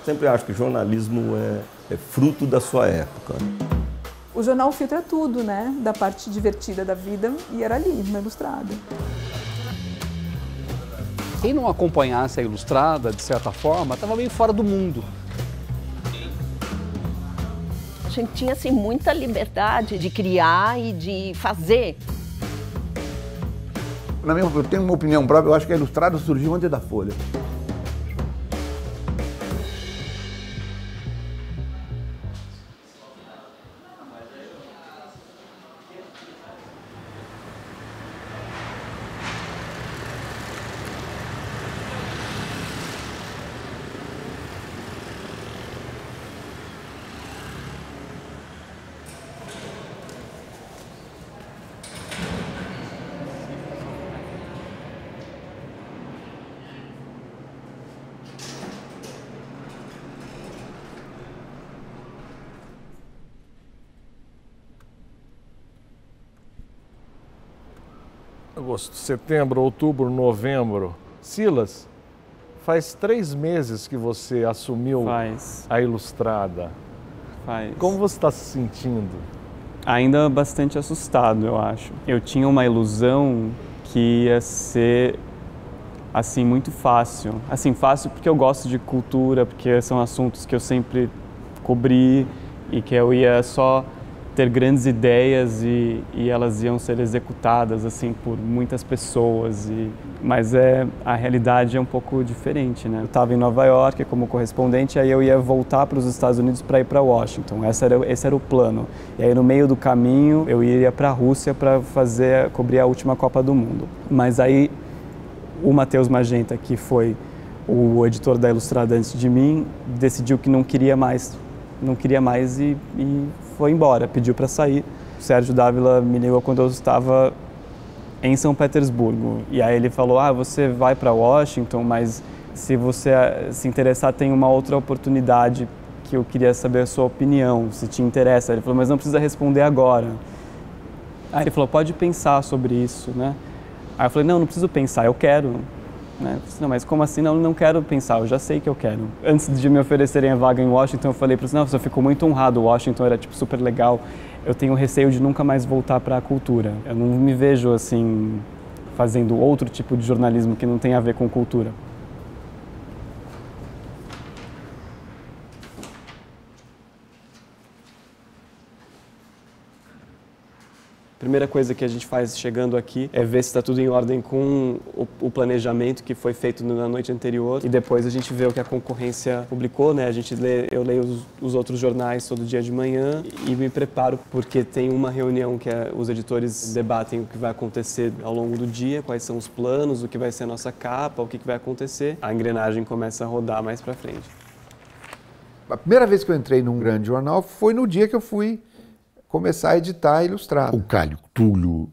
Sempre acho que jornalismo é fruto da sua época. O jornal filtra tudo, né? Da parte divertida da vida, e era ali, na Ilustrada. Quem não acompanhasse a Ilustrada, de certa forma, estava meio fora do mundo. A gente tinha assim, muita liberdade de criar e de fazer. Eu tenho uma opinião própria, eu acho que a Ilustrada surgiu antes da Folha. Agosto, setembro, outubro, novembro. Silas, faz 3 meses que você assumiu a Ilustrada. Faz. Como você está se sentindo? Ainda bastante assustado, eu acho. Eu tinha uma ilusão que ia ser, assim, muito fácil. Assim, fácil porque eu gosto de cultura, porque são assuntos que eu sempre cobri e que eu ia só ter grandes ideias e elas iam ser executadas assim por muitas pessoas, mas a realidade é um pouco diferente, né? Eu estava em Nova York como correspondente, aí eu ia voltar para os Estados Unidos para ir para Washington. Esse era o plano. E aí no meio do caminho eu iria para a Rússia para cobrir a última Copa do Mundo. Mas aí o Matheus Magenta, que foi o editor da Ilustrada antes de mim, decidiu que não queria mais e foi embora, pediu para sair. O Sérgio Dávila me ligou quando eu estava em São Petersburgo. E aí ele falou, você vai para Washington, mas se você se interessar tem uma outra oportunidade que eu queria saber a sua opinião, se te interessa. Ele falou, mas não precisa responder agora. Aí ele falou, pode pensar sobre isso, né? Aí eu falei, não preciso pensar, eu quero. Né? Não, mas como assim? Não quero pensar, eu já sei que eu quero. Antes de me oferecerem a vaga em Washington, eu falei para eles, eu fico muito honrado, Washington era super legal, eu tenho receio de nunca mais voltar para a cultura. Eu não me vejo assim, fazendo outro tipo de jornalismo que não tem a ver com cultura. Primeira coisa que a gente faz chegando aqui é ver se está tudo em ordem com o planejamento que foi feito na noite anterior, e depois a gente vê o que a concorrência publicou, né? Eu leio os outros jornais todo dia de manhã e me preparo porque tem uma reunião que os editores debatem o que vai acontecer ao longo do dia, quais são os planos, o que vai ser a nossa capa, o que vai acontecer. A engrenagem começa a rodar mais para frente. A primeira vez que eu entrei num grande jornal foi no dia que eu fui começar a editar a Ilustrada. O Cálio Túlio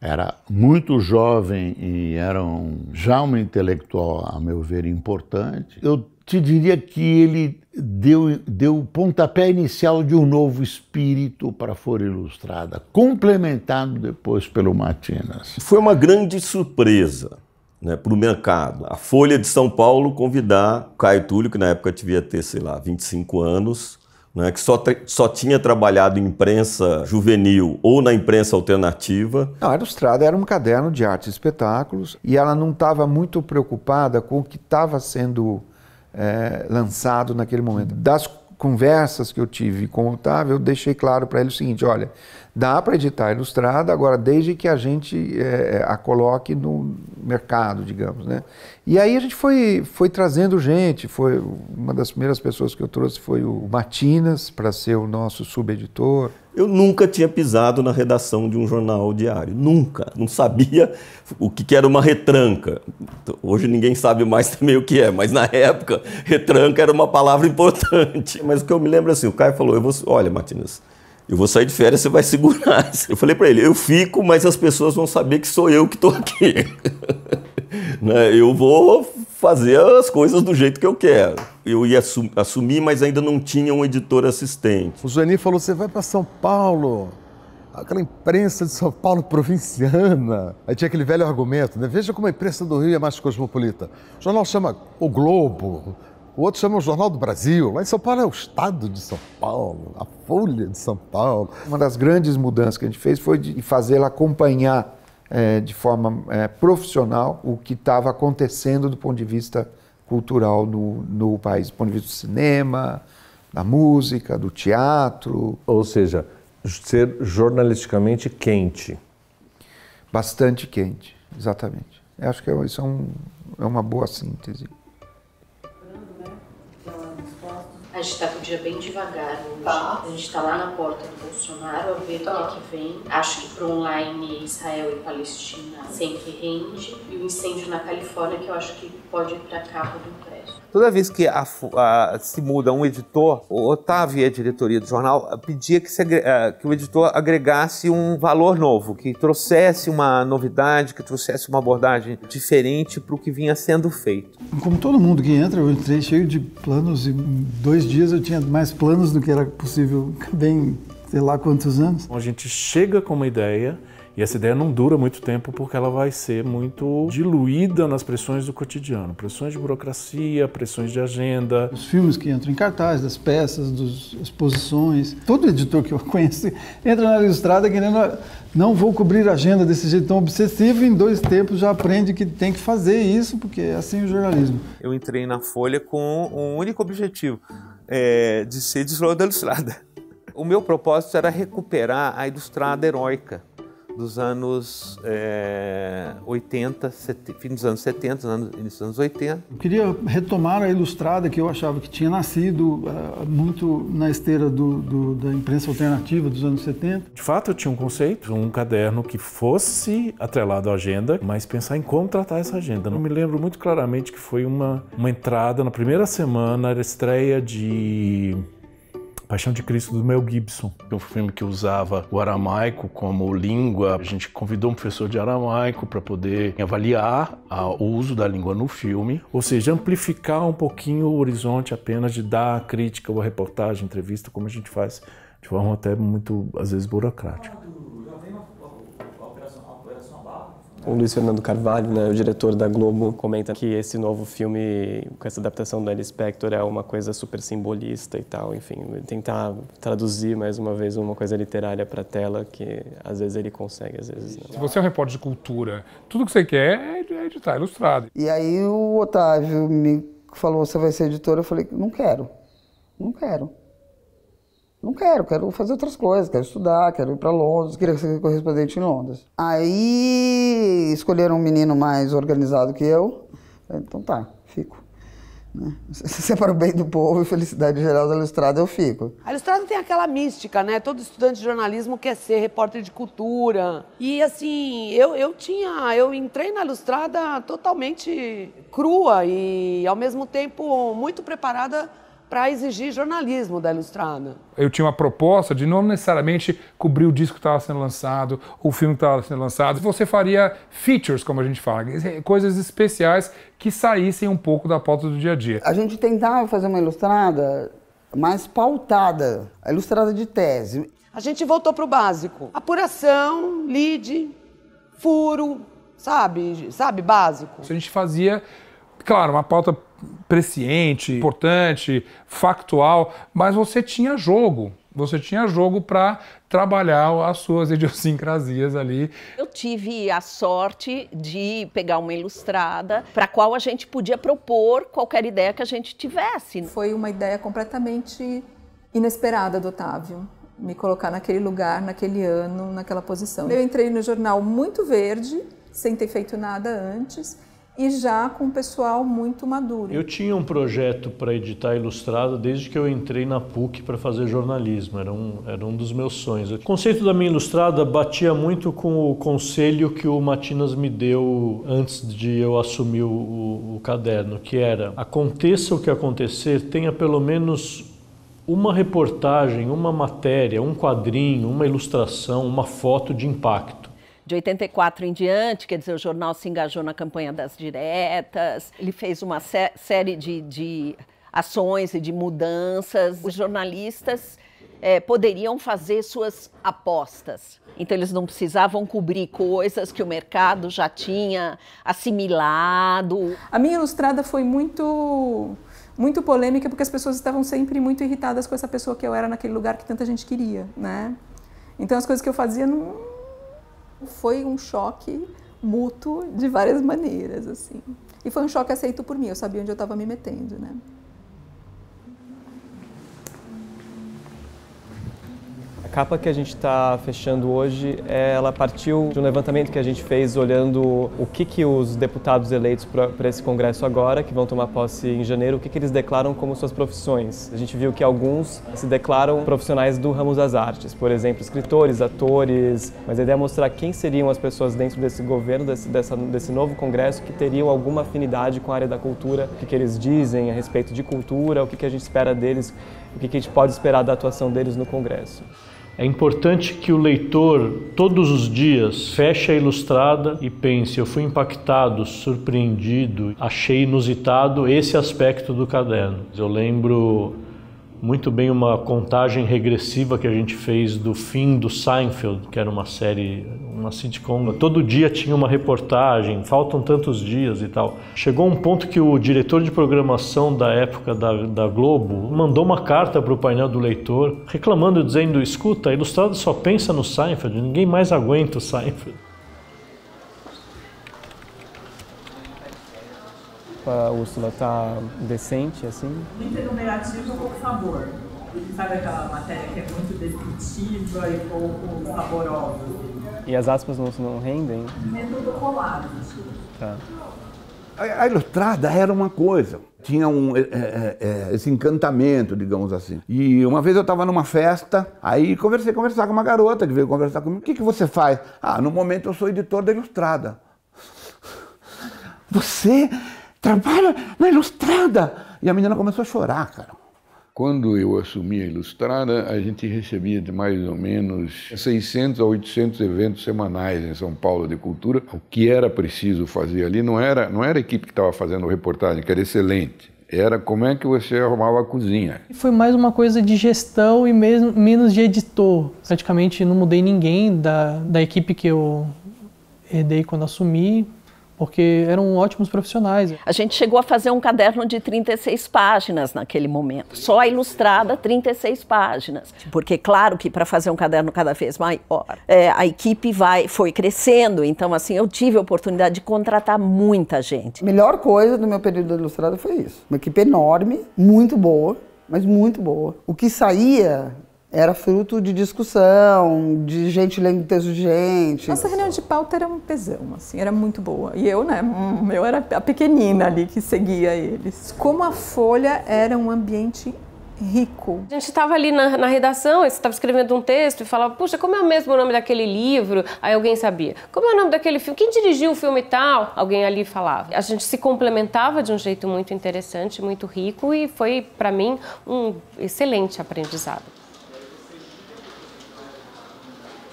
era muito jovem e era já um intelectual, a meu ver, importante. Eu te diria que ele deu o pontapé inicial de um novo espírito para a Folha Ilustrada, complementado depois pelo Matinas. Foi uma grande surpresa, né, para o mercado. A Folha de São Paulo convidar o Caio Túlio, que na época devia ter, 25 anos, né, que só tinha trabalhado em imprensa juvenil ou na imprensa alternativa. Não, a Ilustrada era um caderno de artes e espetáculos e ela não estava muito preocupada com o que estava sendo lançado naquele momento. Das conversas que eu tive com o Otávio, eu deixei claro para ele o seguinte, olha, dá para editar a Ilustrada, agora desde que a gente a coloque no mercado, digamos, né? E aí a gente foi trazendo gente, foi uma das primeiras pessoas que eu trouxe foi o Matinas para ser o nosso subeditor. Eu nunca tinha pisado na redação de um jornal diário, nunca. Não sabia o que era uma retranca. Hoje ninguém sabe mais também o que é, mas na época retranca era uma palavra importante. Mas o que eu me lembro assim, o Caio falou, olha, Matinas, eu vou sair de férias, você vai segurar. Eu falei para ele, eu fico, mas as pessoas vão saber que sou eu que estou aqui. Eu vou fazer as coisas do jeito que eu quero. Eu ia assumir, mas ainda não tinha um editor assistente. O Zueni falou, você vai para São Paulo, aquela imprensa de São Paulo provinciana. Aí tinha aquele velho argumento, né? Veja como a imprensa do Rio é mais cosmopolita. O jornal chama O Globo, o outro chama o Jornal do Brasil. Lá em São Paulo é o Estado de São Paulo, a Folha de São Paulo. Uma das grandes mudanças que a gente fez foi de fazê-la acompanhar de forma profissional o que estava acontecendo do ponto de vista cultural no país, do ponto de vista do cinema, da música, do teatro. Ou seja, ser jornalisticamente quente. Bastante quente, exatamente. Eu acho que isso é uma boa síntese. A gente está com o dia bem devagar hoje. A gente está lá na porta do Bolsonaro a ver o que vem. Acho que para online Israel e Palestina sempre rende. E o incêndio na Califórnia, que eu acho que pode ir para carro do prédio. Toda vez que se muda um editor, o Otávio e a diretoria do jornal pedia que o editor agregasse um valor novo, que trouxesse uma novidade, que trouxesse uma abordagem diferente para o que vinha sendo feito. Como todo mundo que entra, eu entrei cheio de planos e em 2 dias eu tinha mais planos do que era possível, bem, sei lá quantos anos. A gente chega com uma ideia e essa ideia não dura muito tempo porque ela vai ser muito diluída nas pressões do cotidiano. Pressões de burocracia, pressões de agenda. Os filmes que entram em cartaz, das peças, das exposições. Todo editor que eu conheço entra na Ilustrada querendo... Não vou cobrir a agenda desse jeito tão obsessivo e em 2 tempos já aprende que tem que fazer isso, porque é assim o jornalismo. Eu entrei na Folha com um único objetivo, de ser editor da Ilustrada. O meu propósito era recuperar a Ilustrada heróica dos anos 80, fim dos anos 70, início dos anos 80. Eu queria retomar a Ilustrada, que eu achava que tinha nascido muito na esteira da imprensa alternativa dos anos 70. De fato, eu tinha um conceito, um caderno que fosse atrelado à agenda, mas pensar em como tratar essa agenda. Eu me lembro muito claramente que foi uma entrada na primeira semana, era a estreia de Paixão de Cristo, do Mel Gibson, um filme que usava o aramaico como língua. A gente convidou um professor de aramaico para poder avaliar o uso da língua no filme, ou seja, amplificar um pouquinho o horizonte apenas de dar a crítica ou a reportagem, entrevista, como a gente faz de forma até muito, às vezes, burocrática. O Luiz Fernando Carvalho, né, o diretor da Globo, comenta que esse novo filme, com essa adaptação do Ellie Spector, é uma coisa super simbolista e tal, enfim, tentar traduzir mais uma vez uma coisa literária para a tela, que às vezes ele consegue, às vezes não. Se você é um repórter de cultura, tudo que você quer é editar Ilustrado. E aí o Otávio me falou, você vai ser editor? Eu falei, não quero. Não quero, quero fazer outras coisas, quero estudar, quero ir para Londres, queria ser correspondente em Londres. Aí escolheram um menino mais organizado que eu, então tá, fico. Se é para o bem do povo e felicidade geral da Ilustrada, eu fico. A Ilustrada tem aquela mística, né? Todo estudante de jornalismo quer ser repórter de cultura. E assim, eu entrei na Ilustrada totalmente crua e ao mesmo tempo muito preparada para exigir jornalismo da Ilustrada. Eu tinha uma proposta de não necessariamente cobrir o disco que estava sendo lançado, o filme que estava sendo lançado. Você faria features, como a gente fala, coisas especiais que saíssem um pouco da pauta do dia a dia. A gente tentava fazer uma Ilustrada mais pautada, a Ilustrada de tese. A gente voltou para o básico. Apuração, lead, furo, sabe, básico. A gente fazia, claro, uma pauta presciente, importante, factual, mas você tinha jogo. Você tinha jogo para trabalhar as suas idiosincrasias ali. Eu tive a sorte de pegar uma Ilustrada para a qual a gente podia propor qualquer ideia que a gente tivesse. Foi uma ideia completamente inesperada do Otávio, me colocar naquele lugar, naquele ano, naquela posição. Eu entrei no jornal muito verde, sem ter feito nada antes, e já com um pessoal muito maduro. Eu tinha um projeto para editar Ilustrada desde que eu entrei na PUC para fazer jornalismo, era um dos meus sonhos. O conceito da minha Ilustrada batia muito com o conselho que o Matinas me deu antes de eu assumir o caderno, que era: aconteça o que acontecer, tenha pelo menos uma reportagem, uma matéria, um quadrinho, uma ilustração, uma foto de impacto. De 84 em diante, quer dizer, o jornal se engajou na campanha das diretas, ele fez uma série de ações e de mudanças. Os jornalistas poderiam fazer suas apostas, então eles não precisavam cobrir coisas que o mercado já tinha assimilado. A minha Ilustrada foi muito muito polêmica, porque as pessoas estavam sempre muito irritadas com essa pessoa que eu era naquele lugar que tanta gente queria, né? Então as coisas que eu fazia não... foi um choque mútuo de várias maneiras, assim. E foi um choque aceito por mim, eu sabia onde eu estava me metendo, né? A capa que a gente está fechando hoje, ela partiu de um levantamento que a gente fez olhando o que os deputados eleitos para esse congresso agora, que vão tomar posse em janeiro, o que eles declaram como suas profissões. A gente viu que alguns se declaram profissionais do ramo das artes, por exemplo, escritores, atores, mas a ideia é mostrar quem seriam as pessoas dentro desse governo, desse novo congresso, que teriam alguma afinidade com a área da cultura, o que eles dizem a respeito de cultura, o que a gente espera deles, o que a gente pode esperar da atuação deles no congresso. É importante que o leitor, todos os dias, feche a Ilustrada e pense: eu fui impactado, surpreendido, achei inusitado esse aspecto do caderno. Eu lembro muito bem uma contagem regressiva que a gente fez do fim do Seinfeld, que era uma série, uma sitcom. Todo dia tinha uma reportagem, faltam tantos dias e tal. Chegou um ponto que o diretor de programação da época da Globo mandou uma carta para o painel do leitor, reclamando, dizendo: escuta, a Ilustrada só pensa no Seinfeld, ninguém mais aguenta o Seinfeld. A Úrsula tá decente, assim? Muito enumerativo, pouco sabor. Sabe aquela matéria que é muito descritiva e pouco saborosa? E as aspas não rendem? É tudo colado. Tá. A Ilustrada era uma coisa, tinha esse encantamento, digamos assim. E uma vez eu estava numa festa, aí conversar com uma garota que veio conversar comigo. O que você faz? Ah, no momento eu sou editor da Ilustrada. Você trabalha na Ilustrada? E a menina começou a chorar, cara. Quando eu assumi a Ilustrada, a gente recebia de mais ou menos 600 a 800 eventos semanais em São Paulo de cultura. O que era preciso fazer ali não era a equipe que estava fazendo reportagem, que era excelente. Era como é que você arrumava a cozinha. Foi mais uma coisa de gestão e menos de editor. Praticamente não mudei ninguém da equipe que eu herdei quando assumi, porque eram ótimos profissionais. A gente chegou a fazer um caderno de 36 páginas naquele momento. Só a Ilustrada, 36 páginas. Porque, claro que para fazer um caderno cada vez maior, a equipe foi crescendo. Então, assim, eu tive a oportunidade de contratar muita gente. A melhor coisa do meu período da Ilustrada foi isso. Uma equipe enorme, muito boa, mas muito boa. O que saía era fruto de discussão, de gente lendo texto de gente. Nossa reunião de pauta era um pesão, assim, era muito boa. E eu, né, eu era a pequenina ali que seguia eles. Como a Folha era um ambiente rico. A gente estava ali na redação, você estava escrevendo um texto e falava: puxa, como é o mesmo nome daquele livro? Aí alguém sabia. Como é o nome daquele filme? Quem dirigiu o filme e tal? Alguém ali falava. A gente se complementava de um jeito muito interessante, muito rico, e foi, para mim, um excelente aprendizado.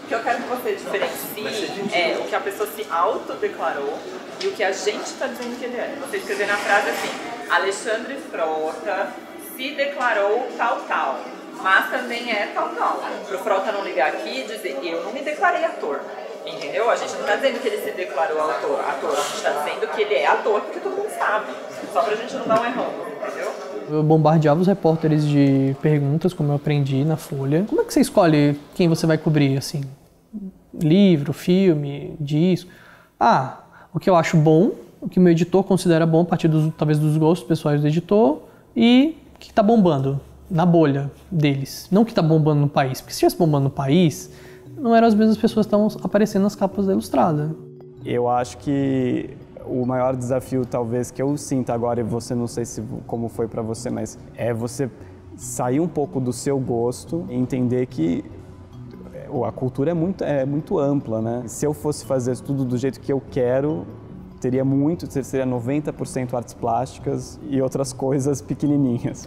O que eu quero que você diferencie é o que a pessoa se autodeclarou e o que a gente está dizendo que ele é. Você escrever na frase assim: Alexandre Frota se declarou tal, mas também é tal. Para o Frota não ligar aqui e dizer: eu não me declarei ator. Entendeu? A gente não está dizendo que ele se declarou ator. A gente está dizendo que ele é ator porque todo mundo sabe. Só para a gente não dar um errão, entendeu? Eu bombardeava os repórteres de perguntas, como eu aprendi na Folha. Como é que você escolhe quem você vai cobrir, assim? Livro, filme, disco? Ah, o que eu acho bom, o que o meu editor considera bom, a partir talvez dos gostos pessoais do editor, e o que está bombando na bolha deles. Não o que está bombando no país, porque se estivesse bombando no país, não eram as mesmas pessoas que estavam aparecendo nas capas da Ilustrada. Eu acho que o maior desafio, talvez, que eu sinto agora, e você, não sei como foi para você, mas é você sair um pouco do seu gosto e entender que a cultura é muito ampla, né? Se eu fosse fazer tudo do jeito que eu quero, seria 90% artes plásticas e outras coisas pequenininhas.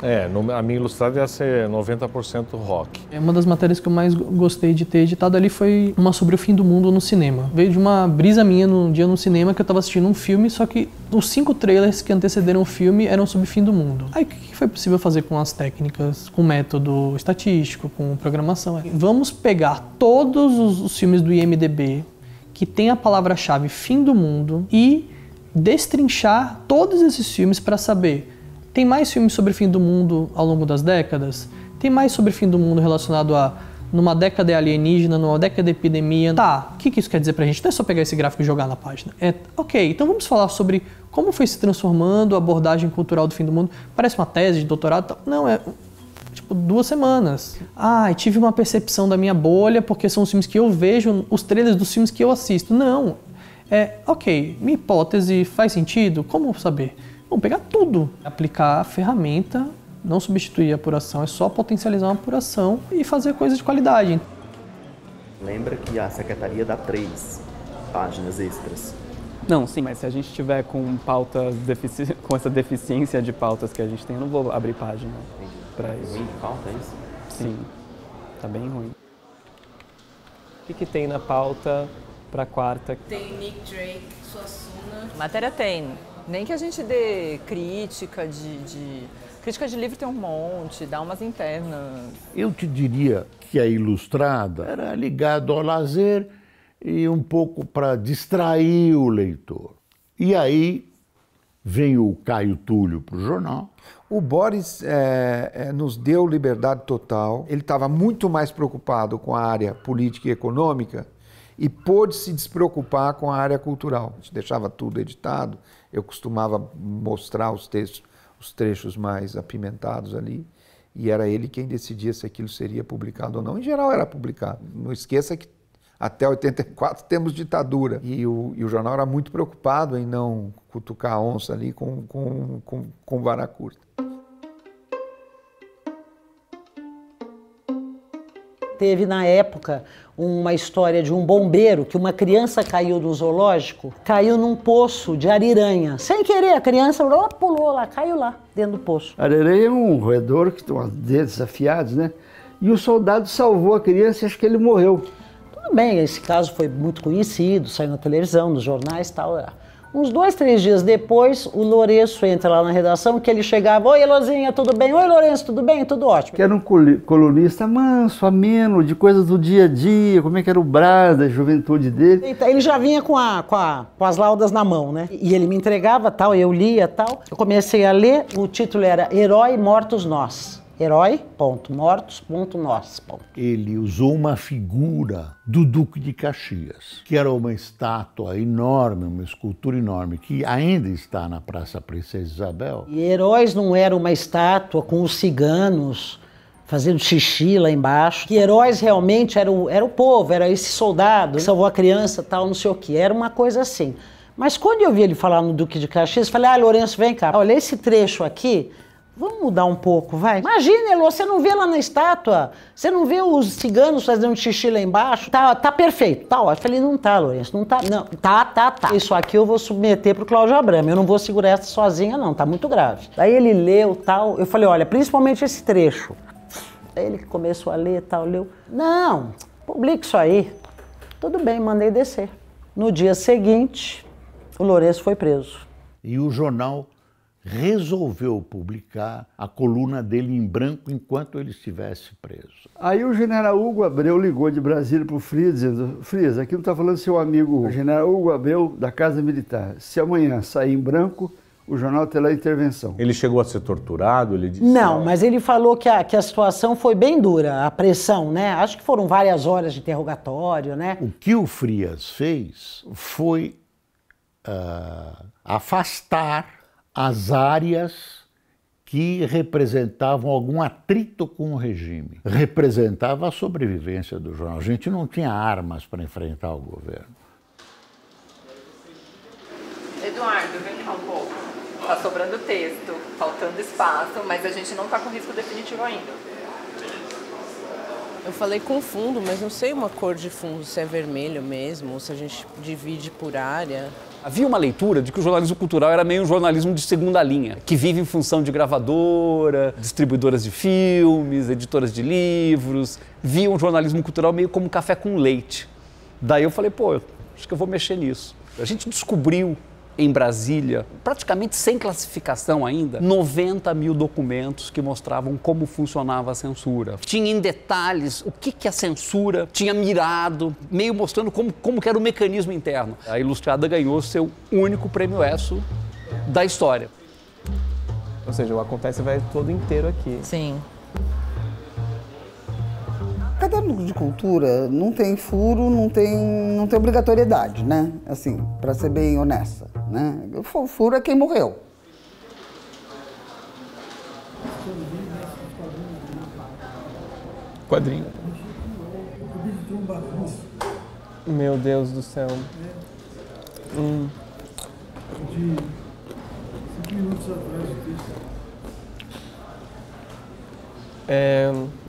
A minha Ilustrada ia ser 90% rock. Uma das matérias que eu mais gostei de ter editado ali foi uma sobre o fim do mundo no cinema. Veio de uma brisa minha num dia no cinema que eu estava assistindo um filme, só que os 5 trailers que antecederam o filme eram sobre o fim do mundo. Aí o que foi possível fazer com as técnicas, com método estatístico, com programação? Vamos pegar todos os filmes do IMDb que tem a palavra-chave fim do mundo e destrinchar todos esses filmes para saber, Tem mais filmes sobre fim do mundo ao longo das décadas? Tem mais sobre fim do mundo relacionado a numa década alienígena, numa década epidemia. Tá, o que isso quer dizer pra gente? Não é só pegar esse gráfico e jogar na página. Ok, então vamos falar sobre como foi se transformando a abordagem cultural do fim do mundo. Parece uma tese de doutorado. Não, é tipo 2 semanas. E tive uma percepção da minha bolha porque são os filmes que eu vejo, os trailers dos filmes que eu assisto. Não, ok, minha hipótese faz sentido? Como saber? Vamos pegar tudo, aplicar a ferramenta. Não substituir a apuração, é só potencializar uma apuração e fazer coisas de qualidade. Lembra que a secretaria dá 3 páginas extras. Não, sim, mas se a gente tiver com pautas, com essa deficiência de pautas que a gente tem, eu não vou abrir página para isso. Ruim de pauta, é isso? Sim, tá bem ruim. O que tem na pauta para quarta? Tem Nick Drake, Suassuna. Matéria tem. Nem que a gente dê crítica Crítica de livro tem um monte, dá umas internas. Eu te diria que a Ilustrada era ligado ao lazer e um pouco para distrair o leitor. E aí vem o Caio Túlio para o jornal. O Boris nos deu liberdade total. Ele estava muito mais preocupado com a área política e econômica e pôde se despreocupar com a área cultural. A gente deixava tudo editado, eu costumava mostrar os textos, os trechos mais apimentados ali, e era ele quem decidia se aquilo seria publicado ou não. Em geral era publicado. Não esqueça que até 84 temos ditadura, e o jornal era muito preocupado em não cutucar a onça ali com vara curta. Teve, na época, uma história de um bombeiro que uma criança caiu no zoológico, caiu num poço de ariranha. Sem querer, a criança pulou lá, caiu lá, dentro do poço. A ariranha é um roedor que tem os dedos afiados, né? E o soldado salvou a criança e acho que ele morreu. Tudo bem, esse caso foi muito conhecido, saiu na televisão, nos jornais e tal. Uns 2, 3 dias depois, o Lourenço entra lá na redação, que ele chegava: oi, Elozinha, tudo bem? Oi, Lourenço, tudo bem? Tudo ótimo. Que era um colunista manso, ameno, de coisas do dia a dia, como é que era o Brás, da juventude dele. Ele já vinha com as laudas na mão, né? E ele me entregava, tal, eu lia, tal. Eu comecei a ler, o título era Herói, Mortos Nós. Herói, ponto, mortos, ponto, nós, ponto. Ele usou uma figura do Duque de Caxias, que era uma estátua enorme, uma escultura enorme, que ainda está na Praça Princesa Isabel. E Heróis não era uma estátua com os ciganos fazendo xixi lá embaixo. Que Heróis realmente era o povo, era esse soldado que salvou a criança, tal, não sei o quê. Era uma coisa assim. Mas quando eu vi ele falar no Duque de Caxias, eu falei: Lourenço, vem cá, olha esse trecho aqui. Vamos mudar um pouco, vai. Imagina, Elô, você não vê lá na estátua, você não vê os ciganos fazendo xixi lá embaixo? Tá perfeito, tá ótimo. Eu falei: não tá, Lourenço, não tá. Não, tá. Isso aqui eu vou submeter pro Cláudio Abramo, eu não vou segurar essa sozinha não, tá muito grave. Daí ele leu, tal, eu falei: olha, principalmente esse trecho. Aí ele começou a ler, tal, leu. Não, publica isso aí. Tudo bem, mandei descer. No dia seguinte, o Lourenço foi preso. E o jornal resolveu publicar a coluna dele em branco enquanto ele estivesse preso. Aí o general Hugo Abreu ligou de Brasília para o Frias, dizendo: Frias, aqui não está falando seu amigo, o general Hugo Abreu, da Casa Militar. Se amanhã sair em branco, o jornal terá intervenção. Ele chegou a ser torturado? Ele disse... Não, mas ele falou que a situação foi bem dura, a pressão, né? Acho que foram várias horas de interrogatório, né? O que o Frias fez foi afastar as áreas que representavam algum atrito com o regime. Representava a sobrevivência do jornal. A gente não tinha armas para enfrentar o governo. Eduardo, vem cá um pouco. Tá sobrando texto, faltando espaço, mas a gente não tá com risco definitivo ainda. Eu falei com fundo, mas não sei uma cor de fundo, se é vermelho mesmo, ou se a gente divide por área. Havia uma leitura de que o jornalismo cultural era meio um jornalismo de segunda linha, que vive em função de gravadora, distribuidoras de filmes, editoras de livros. Via um jornalismo cultural meio como café com leite. Daí eu falei: pô, acho que eu vou mexer nisso. A gente descobriu em Brasília, praticamente sem classificação ainda, 90 mil documentos que mostravam como funcionava a censura. Tinha em detalhes o que a censura tinha mirado, meio mostrando como que era o mecanismo interno. A Ilustrada ganhou seu único prêmio ESSO da história. Ou seja, o Acontece vai todo inteiro aqui. Sim. Caderno de cultura não tem furo, não tem obrigatoriedade, né? Assim, para ser bem honesta, né? O furo é quem morreu. Quadrinho. Meu Deus do céu. De 5 minutos atrás do texto.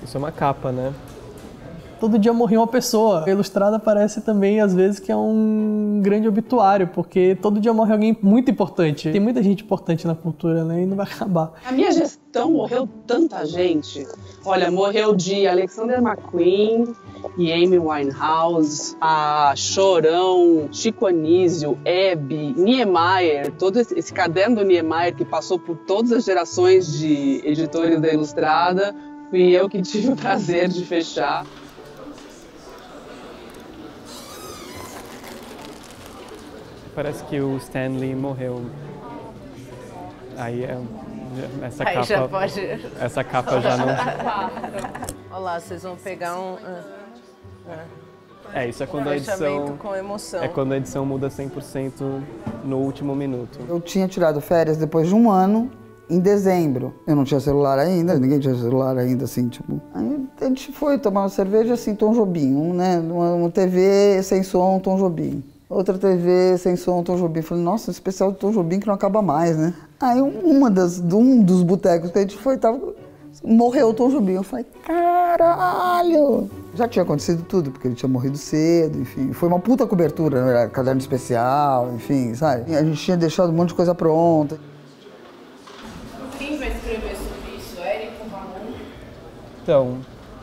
Isso é uma capa, né? Todo dia morria uma pessoa. A Ilustrada parece também, às vezes, que é um grande obituário, porque todo dia morre alguém muito importante. Tem muita gente importante na cultura, né? E não vai acabar. A minha gestão morreu tanta gente. Olha, morreu de Alexander McQueen e Amy Winehouse, a Chorão, Chico Anísio, Hebe, Niemeyer, todo esse caderno do Niemeyer que passou por todas as gerações de editores da Ilustrada, fui eu que tive o prazer de fechar. Parece que o Stanley morreu. Aí essa Aí capa. já pode... Essa capa já não. Olha lá, vocês vão pegar um. Isso é quando a edição. Fechamento com emoção. É quando a edição muda 100% no último minuto. Eu tinha tirado férias depois de um ano, em dezembro. Eu não tinha celular ainda, ninguém tinha celular ainda, assim, tipo. Aí a gente foi tomar uma cerveja, assim, Tom Jobim, né? Uma TV sem som, Tom Jobim. Outra TV sem som, Tom Jobim. Falei, nossa, um especial do Tom Jobim que não acaba mais, né? Aí um dos botecos que a gente foi, morreu o Tom Jobim. Eu falei, caralho! Já tinha acontecido tudo, porque ele tinha morrido cedo, enfim. Foi uma puta cobertura, né? Era caderno especial, enfim, sabe? A gente tinha deixado um monte de coisa pronta. Quem vai escrever sobre isso? Érico, Ramon? Então,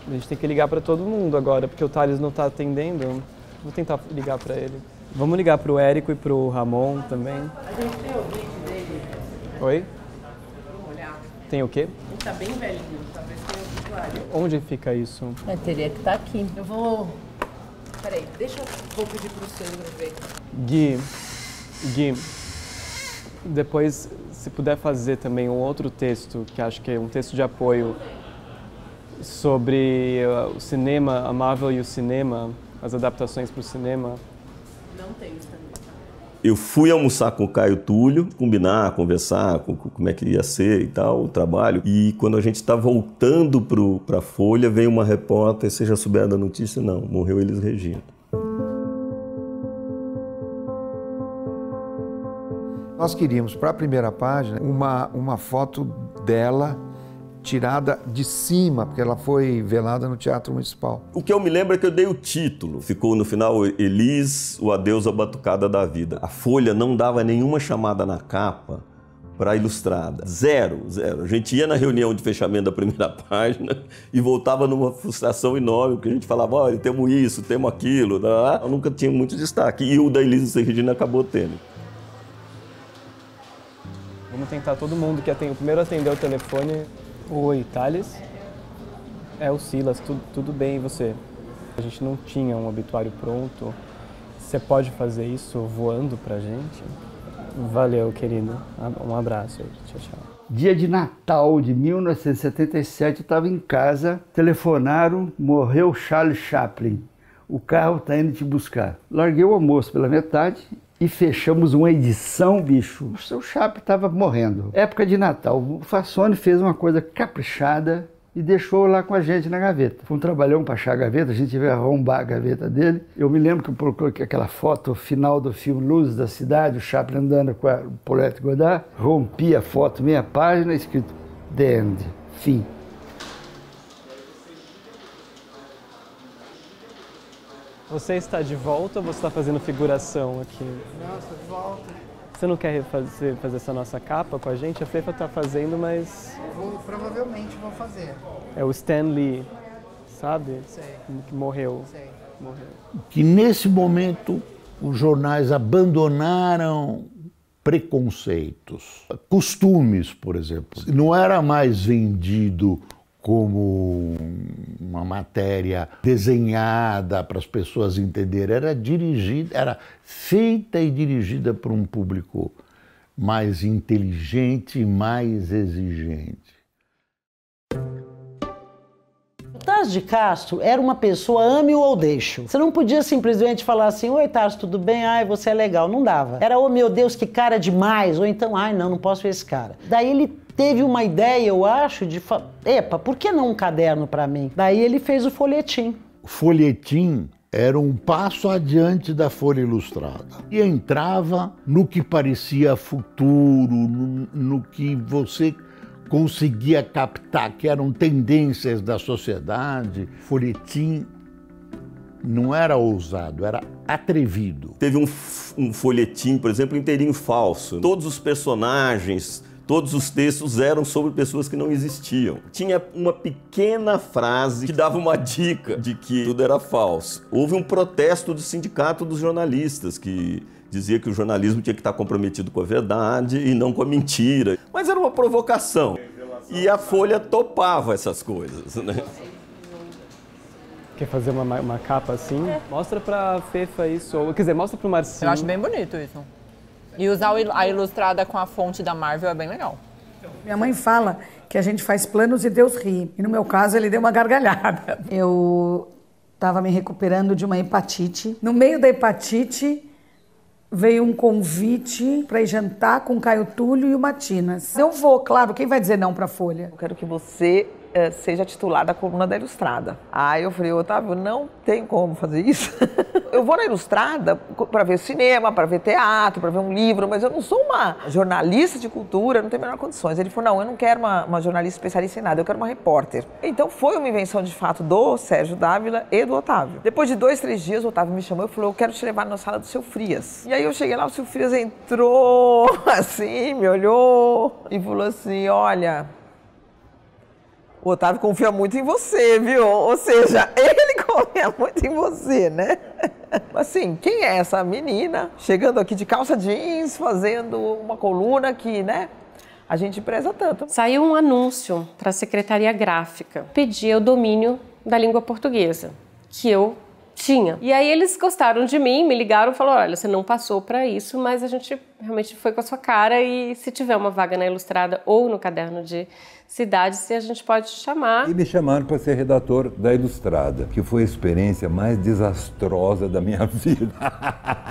a gente tem que ligar para todo mundo agora, porque o Thales não está atendendo. Vou tentar ligar para ele. Vamos ligar para o Érico e para o Ramon também. A gente tem o vídeo dele. Oi? Vamos olhar. Tem o quê? Ele tá bem velhinho, talvez tenha o usuário. Onde fica isso? Teria que estar aqui. Eu vou... Peraí, vou pedir pro Sandro ver. Gui, depois, se puder fazer também um outro texto, que acho que é um texto de apoio, sobre o cinema, a Marvel e o cinema, as adaptações para o cinema. Não tem isso também. Eu fui almoçar com o Caio Túlio, combinar, conversar como é que ia ser e tal, o trabalho. E quando a gente está voltando para a Folha, veio uma repórter, você já souberam da notícia? Não, morreu Elis Regina. Nós queríamos, para a primeira página, uma foto dela tirada de cima, porque ela foi velada no Teatro Municipal. O que eu me lembro é que eu dei o título. Ficou no final, Elis, o adeus à batucada da vida. A Folha não dava nenhuma chamada na capa para a Ilustrada. Zero. A gente ia na reunião de fechamento da primeira página e voltava numa frustração enorme, porque a gente falava, olha, temos isso, temos aquilo. Eu nunca tinha muito destaque. E o da Elis Regina acabou tendo. Vamos tentar todo mundo que atende. O primeiro a atender o telefone. Oi, Thales? É o Silas, tudo bem, e você? A gente não tinha um obituário pronto. Você pode fazer isso voando pra gente? Valeu, querido. Um abraço. Tchau, tchau. Dia de Natal de 1977, eu estava em casa, telefonaram, morreu Charles Chaplin. O carro está indo te buscar. Larguei o almoço pela metade e fechamos uma edição, bicho. O seu Chaplin estava morrendo. Época de Natal. O Fassone fez uma coisa caprichada e deixou lá com a gente na gaveta. Foi um trabalhão para achar a gaveta, a gente veio arrombar a gaveta dele. Eu me lembro que eu coloquei aquela foto final do filme Luzes da Cidade, o Chaplin andando com a Paulette Goddard, rompi a foto, meia página, escrito The End, fim. Você está de volta ou você está fazendo figuração aqui? Não, estou de volta. Você não quer fazer essa nossa capa com a gente? A Fefa está fazendo, mas... Provavelmente vou fazer. É o Stan Lee, sabe? Sei. Que morreu. Sei. Morreu. Que nesse momento os jornais abandonaram preconceitos, costumes, por exemplo. Não era mais vendido como uma matéria desenhada para as pessoas entenderem, era feita e dirigida para um público mais inteligente e mais exigente. Tarso de Castro era uma pessoa ame-o ou deixe-o. Você não podia simplesmente falar assim, oi Tarso, tudo bem? Ai, você é legal. Não dava. Era, oh meu Deus, que cara demais. Ou então, ai não posso ver esse cara. Daí ele teve uma ideia, eu acho, de epa, por que não um caderno para mim? Daí ele fez o folhetim. O folhetim era um passo adiante da Folha Ilustrada. E entrava no que parecia futuro, no que você conseguia captar, que eram tendências da sociedade. Folhetim não era ousado, era atrevido. Teve um folhetim, por exemplo, inteirinho falso. Todos os personagens, todos os textos eram sobre pessoas que não existiam. Tinha uma pequena frase que dava uma dica de que tudo era falso. Houve um protesto do Sindicato dos Jornalistas, que dizia que o jornalismo tinha que estar comprometido com a verdade e não com a mentira. Mas era uma provocação. E a Folha topava essas coisas, né? Quer fazer uma capa assim? Mostra pra Fefa isso, ou, quer dizer, mostra pro Marcinho. Eu acho bem bonito isso. E usar a Ilustrada com a fonte da Marvel é bem legal. Minha mãe fala que a gente faz planos e Deus ri. E no meu caso, ele deu uma gargalhada. Eu estava me recuperando de uma hepatite. No meio da hepatite, veio um convite para ir jantar com o Caio Túlio e o Matinas. Eu vou, claro, quem vai dizer não para a Folha? Eu quero que você seja titular da coluna da Ilustrada. Aí eu falei, Otávio, não tem como fazer isso. Eu vou na Ilustrada para ver cinema, para ver teatro, para ver um livro, mas eu não sou uma jornalista de cultura, não tenho a menor condições. Ele falou, não, eu não quero uma jornalista especialista em nada, eu quero uma repórter. Então foi uma invenção de fato do Sérgio Dávila e do Otávio. Depois de 2, 3 dias, o Otávio me chamou e falou, eu quero te levar na sala do seu Frias. E aí eu cheguei lá, o seu Frias entrou assim, me olhou e falou assim, olha, o Otávio confia muito em você, viu? Ou seja, ele confia muito em você, né? Assim, quem é essa menina chegando aqui de calça jeans, fazendo uma coluna que, né, a gente preza tanto? Saiu um anúncio para a Secretaria Gráfica. Pedia o domínio da língua portuguesa, que eu tinha. E aí eles gostaram de mim, me ligaram e falaram, olha, você não passou para isso, mas a gente realmente foi com a sua cara e se tiver uma vaga na Ilustrada ou no Caderno de Cidades, a gente pode te chamar. E me chamaram para ser redator da Ilustrada, que foi a experiência mais desastrosa da minha vida.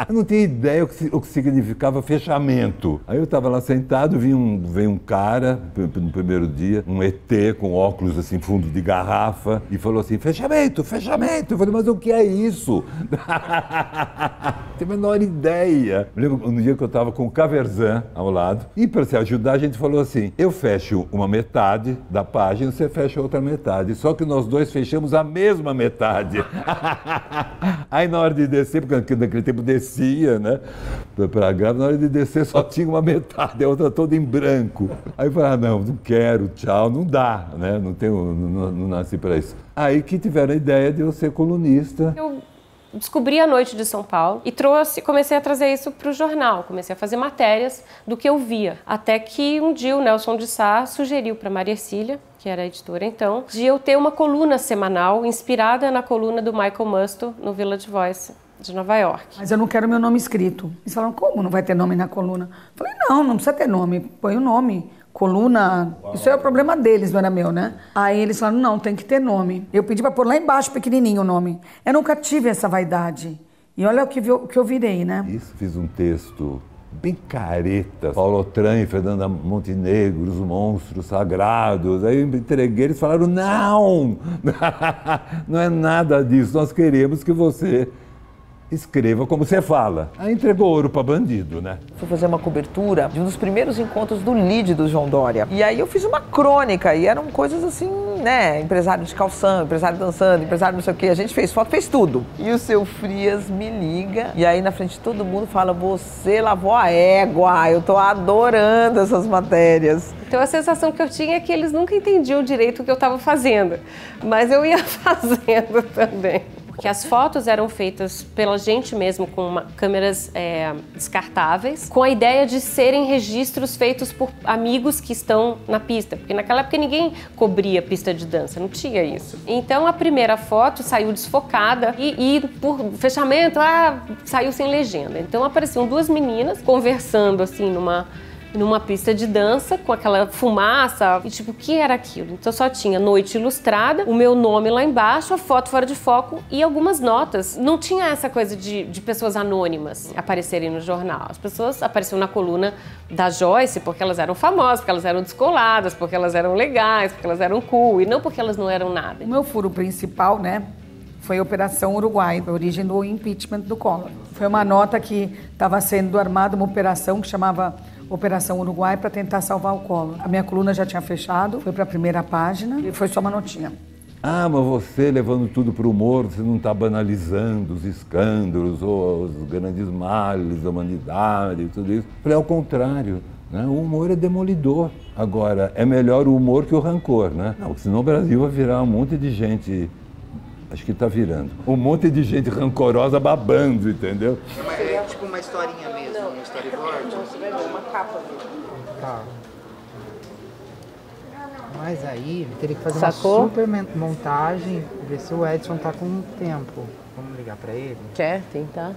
Eu não tinha ideia o que significava fechamento. Aí eu estava lá sentado, veio um cara, no primeiro dia, um ET com óculos assim, fundo de garrafa, e falou assim, fechamento, fechamento. Eu falei, mas o que é isso? Não tenho a menor ideia. Eu lembro no dia que eu estava com o Caverzan ao lado, e para se ajudar a gente falou assim, eu fecho uma metade da página, você fecha a outra metade. Só que nós dois fechamos a mesma metade. Aí na hora de descer, porque naquele tempo descia, né? Para a grávida, na hora de descer só tinha uma metade, a outra toda em branco. Aí eu falei, não quero, tchau, não dá, né? Não nasci para isso. Aí que tiveram a ideia de eu ser colunista. Eu descobri a Noite de São Paulo e comecei a trazer isso para o jornal, comecei a fazer matérias do que eu via. Até que um dia o Nelson de Sá sugeriu para Maria Ercília, que era a editora então, de eu ter uma coluna semanal inspirada na coluna do Michael Musto no Village Voice de Nova York. Mas eu não quero meu nome escrito. Eles falaram, como não vai ter nome na coluna? Eu falei, não precisa ter nome, põe o nome. Coluna, isso é o problema deles, não era meu, né? Aí eles falaram, não, tem que ter nome. Eu pedi para pôr lá embaixo, pequenininho, o nome. Eu nunca tive essa vaidade. E olha o que eu virei, né? Isso, fiz um texto bem careta. Paulo Otran e Fernanda Montenegro, os monstros sagrados. Aí eu entreguei, eles falaram, não! Não é nada disso, nós queremos que você escreva como você fala. Aí entregou ouro para bandido, né? Fui fazer uma cobertura de um dos primeiros encontros do LID do João Dória. E aí eu fiz uma crônica, e eram coisas assim, né? Empresário de calção, empresário dançando, empresário não sei o quê. A gente fez foto, fez tudo. E o seu Frias me liga, e aí na frente de todo mundo fala, você lavou a égua, eu tô adorando essas matérias. Então a sensação que eu tinha é que eles nunca entendiam direito o que eu estava fazendo, mas eu ia fazendo também. Porque as fotos eram feitas pela gente mesmo com câmeras descartáveis, com a ideia de serem registros feitos por amigos que estão na pista, porque naquela época ninguém cobria pista de dança, não tinha isso. Então a primeira foto saiu desfocada e por fechamento, saiu sem legenda. Então apareciam 2 meninas conversando assim numa pista de dança com aquela fumaça. E tipo, o que era aquilo? Então só tinha Noite Ilustrada, o meu nome lá embaixo, a foto fora de foco e algumas notas. Não tinha essa coisa de pessoas anônimas aparecerem no jornal. As pessoas apareciam na coluna da Joyce porque elas eram famosas, porque elas eram descoladas, porque elas eram legais, porque elas eram cool, e não porque elas não eram nada. O meu furo principal, né, foi a Operação Uruguai, a origem do impeachment do Collor. Foi uma nota que estava sendo armada, uma operação que chamava Operação Uruguai, para tentar salvar o Collor. A minha coluna já tinha fechado, foi para a primeira página e foi só uma notinha. Ah, mas você levando tudo para o humor, você não está banalizando os escândalos ou os grandes males da humanidade e tudo isso. Eu falei, ao contrário, né? O humor é demolidor. Agora, é melhor o humor que o rancor, né? Não, senão o Brasil vai virar um monte de gente, acho que está virando, um monte de gente rancorosa babando, entendeu? É tipo uma historinha mesmo, um storyboard? Não, você vai ver uma capa mesmo. Tá. Mas aí teria que fazer Sacou? uma super montagem, ver se o Edson tá com tempo. Vamos ligar pra ele? Quer tentar?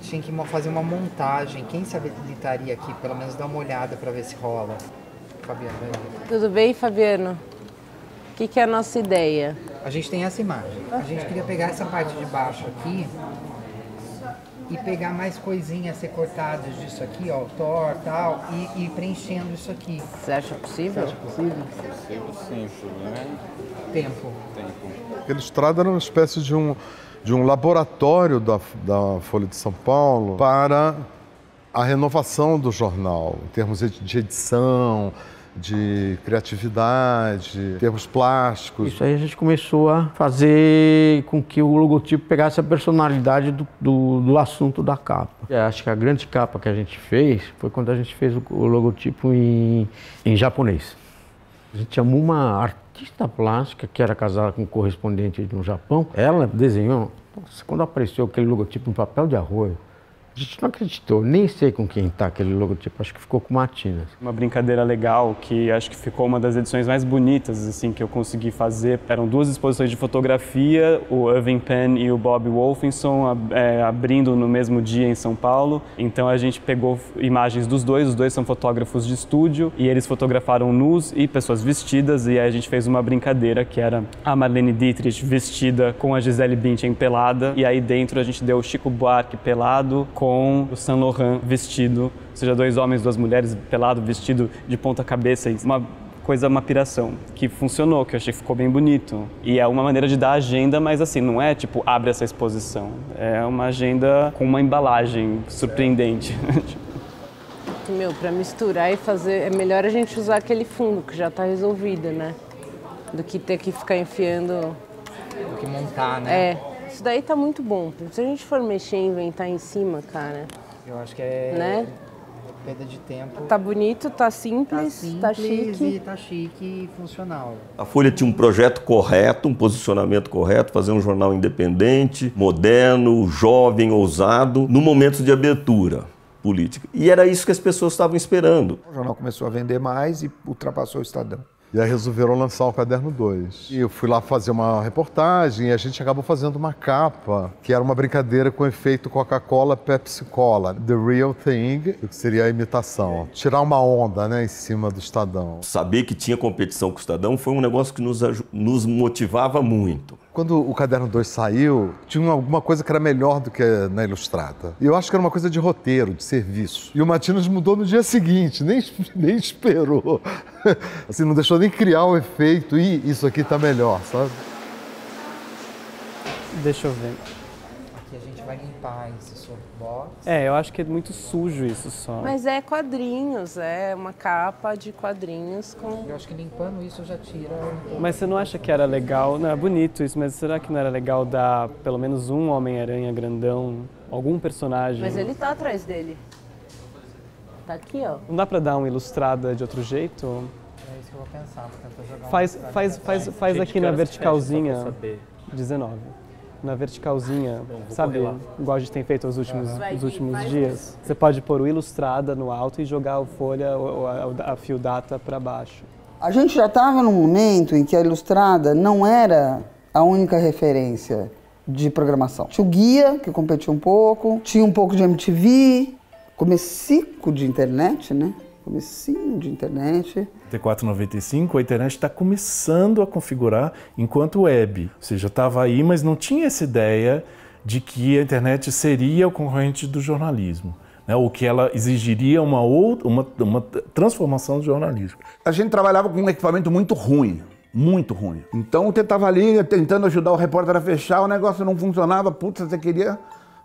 Tinha que fazer uma montagem. Quem se habilitaria aqui? Pelo menos dar uma olhada pra ver se rola. Fabiano, vai ver. Tudo bem, Fabiano? O que é a nossa ideia? A gente tem essa imagem. A gente queria pegar essa parte de baixo aqui e pegar mais coisinhas, ser cortadas disso aqui, ó, Thor e tal, e ir preenchendo isso aqui. Você acha possível? Você acha possível? Possível sim, né? Tempo. A Ilustrada era uma espécie de um laboratório da Folha de São Paulo para a renovação do jornal, em termos de edição, de criatividade, termos plásticos. Isso aí a gente começou a fazer com que o logotipo pegasse a personalidade do assunto da capa. Acho que a grande capa que a gente fez foi quando a gente fez o logotipo em japonês. A gente chamou uma artista plástica que era casada com um correspondente no Japão. Ela desenhou, quando apareceu aquele logotipo em papel de arroio, a gente não acreditou, nem sei com quem está aquele logotipo, acho que ficou com Matinas. Uma brincadeira legal que acho que ficou uma das edições mais bonitas assim, que eu consegui fazer. Eram duas exposições de fotografia, o Irving Penn e o Bob Wolfenson abrindo no mesmo dia em São Paulo. Então a gente pegou imagens dos dois, os dois são fotógrafos de estúdio e eles fotografaram nus e pessoas vestidas, e aí a gente fez uma brincadeira que era a Marlene Dietrich vestida com a Gisele Bündchen pelada, e aí dentro a gente deu o Chico Buarque pelado com o Saint Laurent vestido, ou seja, dois homens, duas mulheres pelado, vestido de ponta cabeça, uma piração, que funcionou, que eu achei que ficou bem bonito. E é uma maneira de dar agenda, mas assim, não é tipo, abre essa exposição. É uma agenda com uma embalagem surpreendente. Para misturar e fazer, é melhor a gente usar aquele fundo que já está resolvido, né? Do que ter que ficar enfiando... Do que montar, né? Isso daí tá muito bom. Se a gente for mexer e inventar em cima, cara... Eu acho que é... Né? Perda de tempo. Tá bonito, tá simples, tá chique. E tá chique e funcional. A Folha tinha um projeto correto, um posicionamento correto, fazer um jornal independente, moderno, jovem, ousado, no momento de abertura política. E era isso que as pessoas estavam esperando. O jornal começou a vender mais e ultrapassou o Estadão. E aí resolveram lançar o Caderno 2. E eu fui lá fazer uma reportagem e a gente acabou fazendo uma capa, que era uma brincadeira com efeito Coca-Cola, Pepsi-Cola. The Real Thing, que seria a imitação. Tirar uma onda, né, em cima do Estadão. Saber que tinha competição com o Estadão foi um negócio que nos motivava muito. Quando o Caderno 2 saiu, tinha alguma coisa que era melhor do que na Ilustrada. E eu acho que era uma coisa de roteiro, de serviço. E o Matinas mudou no dia seguinte, nem esperou. Assim, não deixou nem criar o efeito. E isso aqui tá melhor, sabe? Deixa eu ver. Aqui a gente vai limpar esse softbox. Eu acho que é muito sujo isso só. Mas é quadrinhos, é uma capa de quadrinhos com... Eu acho que limpando isso já tira... Mas você não acha que era legal, não é bonito isso, mas será que não era legal dar pelo menos um Homem-Aranha grandão, algum personagem? Mas ele tá atrás dele. Tá aqui, ó. Não dá pra dar uma Ilustrada de outro jeito? É isso que eu vou pensar, vou tentar jogar Faz aqui na verticalzinha, 19. Na verticalzinha, sabe? Igual a gente tem feito nos últimos dias. Você pode pôr o Ilustrada no alto e jogar o Folha, a Fio Data para baixo. A gente já estava num momento em que a Ilustrada não era a única referência de programação. Tinha o Guia, que competia um pouco, tinha um pouco de MTV, comecinho de internet, né? Comecinho de internet. 9495, a internet está começando a configurar enquanto web. Ou seja, estava aí, mas não tinha essa ideia de que a internet seria o concorrente do jornalismo, né? Ou que ela exigiria uma transformação do jornalismo. A gente trabalhava com um equipamento muito ruim. Muito ruim. Então eu tentava ali, tentando ajudar o repórter a fechar, o negócio não funcionava, putz,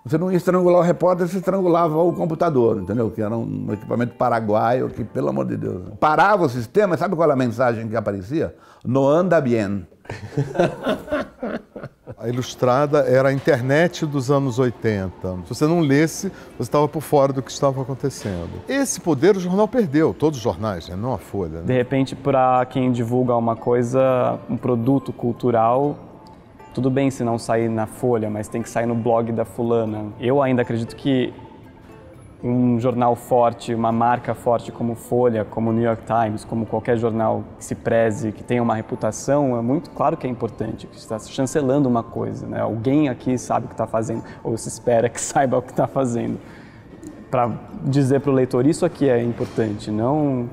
você não ia estrangular o repórter, você estrangulava o computador, entendeu? Que era um equipamento paraguaio que, pelo amor de Deus, parava o sistema, sabe qual era a mensagem que aparecia? No anda bien. A Ilustrada era a internet dos anos 80. Se você não lesse, você estava por fora do que estava acontecendo. Esse poder o jornal perdeu, todos os jornais, né? Não a Folha. Né? De repente, para quem divulga uma coisa, um produto cultural, tudo bem se não sair na Folha, mas tem que sair no blog da fulana. Eu ainda acredito que um jornal forte, uma marca forte como Folha, como New York Times, como qualquer jornal que se preze, que tenha uma reputação, é muito claro que é importante, que está chancelando uma coisa, né? Alguém aqui sabe o que está fazendo, ou se espera que saiba o que está fazendo, para dizer para o leitor, isso aqui é importante, não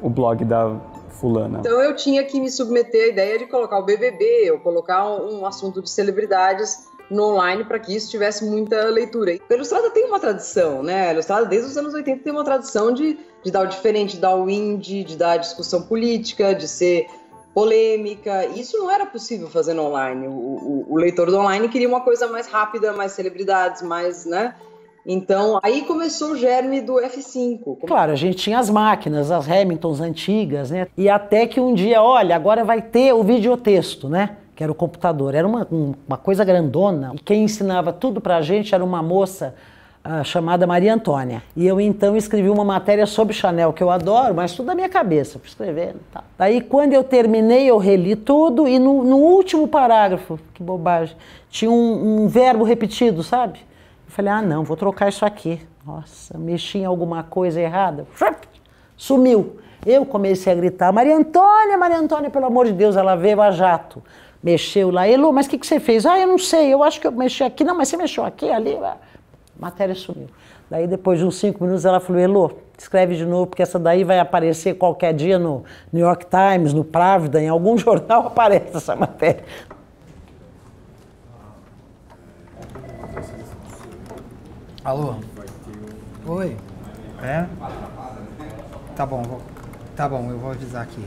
o blog da fulana. Então eu tinha que me submeter à ideia de colocar o BBB, ou colocar um assunto de celebridades no online para que isso tivesse muita leitura. A Ilustrada tem uma tradição, né? A Ilustrada desde os anos 80 tem uma tradição de dar o diferente, de dar o indie, de dar a discussão política, de ser polêmica. Isso não era possível fazer no online. O leitor do online queria uma coisa mais rápida, mais celebridades, mais, né? Então, aí começou o germe do F5. Claro, a gente tinha as máquinas, as Hamiltons antigas, né? E até que um dia, olha, agora vai ter o videotexto, né? Que era o computador. Era uma coisa grandona. E quem ensinava tudo pra gente era uma moça chamada Maria Antônia. E eu então escrevi uma matéria sobre Chanel, que eu adoro, mas tudo da minha cabeça, fui escrevendo e tal. Daí quando eu terminei, eu reli tudo e no último parágrafo, que bobagem, tinha um verbo repetido, sabe? Eu falei, ah não, vou trocar isso aqui. Nossa, mexi em alguma coisa errada. Sumiu. Eu comecei a gritar, Maria Antônia, pelo amor de Deus, ela veio a jato. Mexeu lá, Elô, mas o que você fez? Ah, eu não sei, eu acho que eu mexi aqui. Não, mas você mexeu aqui, ali, a matéria sumiu. Daí depois de uns 5 minutos ela falou, Elô, escreve de novo, porque essa daí vai aparecer qualquer dia no New York Times, no Pravda, em algum jornal aparece essa matéria. Alô? Oi? É? Tá bom, eu vou avisar aqui.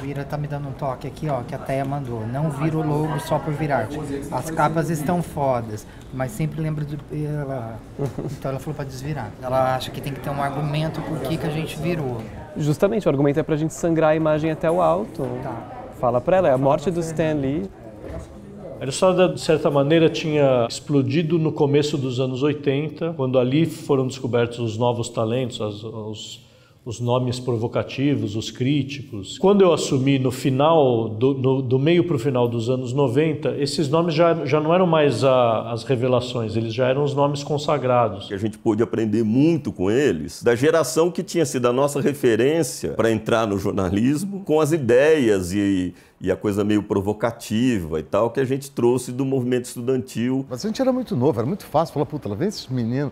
O Ira tá me dando um toque aqui, ó, que a Teia mandou. Não vira o logo só por virar. As capas estão fodas, mas sempre lembra do... Então ela falou pra desvirar. Ela acha que tem que ter um argumento por que a gente virou. Justamente, o argumento é pra gente sangrar a imagem até o alto. Tá. Fala pra ela, é a morte do Stan Lee. A Ilustrada, de certa maneira, tinha explodido no começo dos anos 80, quando ali foram descobertos os novos talentos, os nomes provocativos, os críticos. Quando eu assumi no final, do meio para o final dos anos 90, esses nomes já não eram mais as revelações, eles já eram os nomes consagrados. A gente pôde aprender muito com eles, da geração que tinha sido a nossa referência para entrar no jornalismo, com as ideias e a coisa meio provocativa e tal, que a gente trouxe do movimento estudantil. Mas a gente era muito novo, era muito fácil falar, puta, lá vem esses meninos,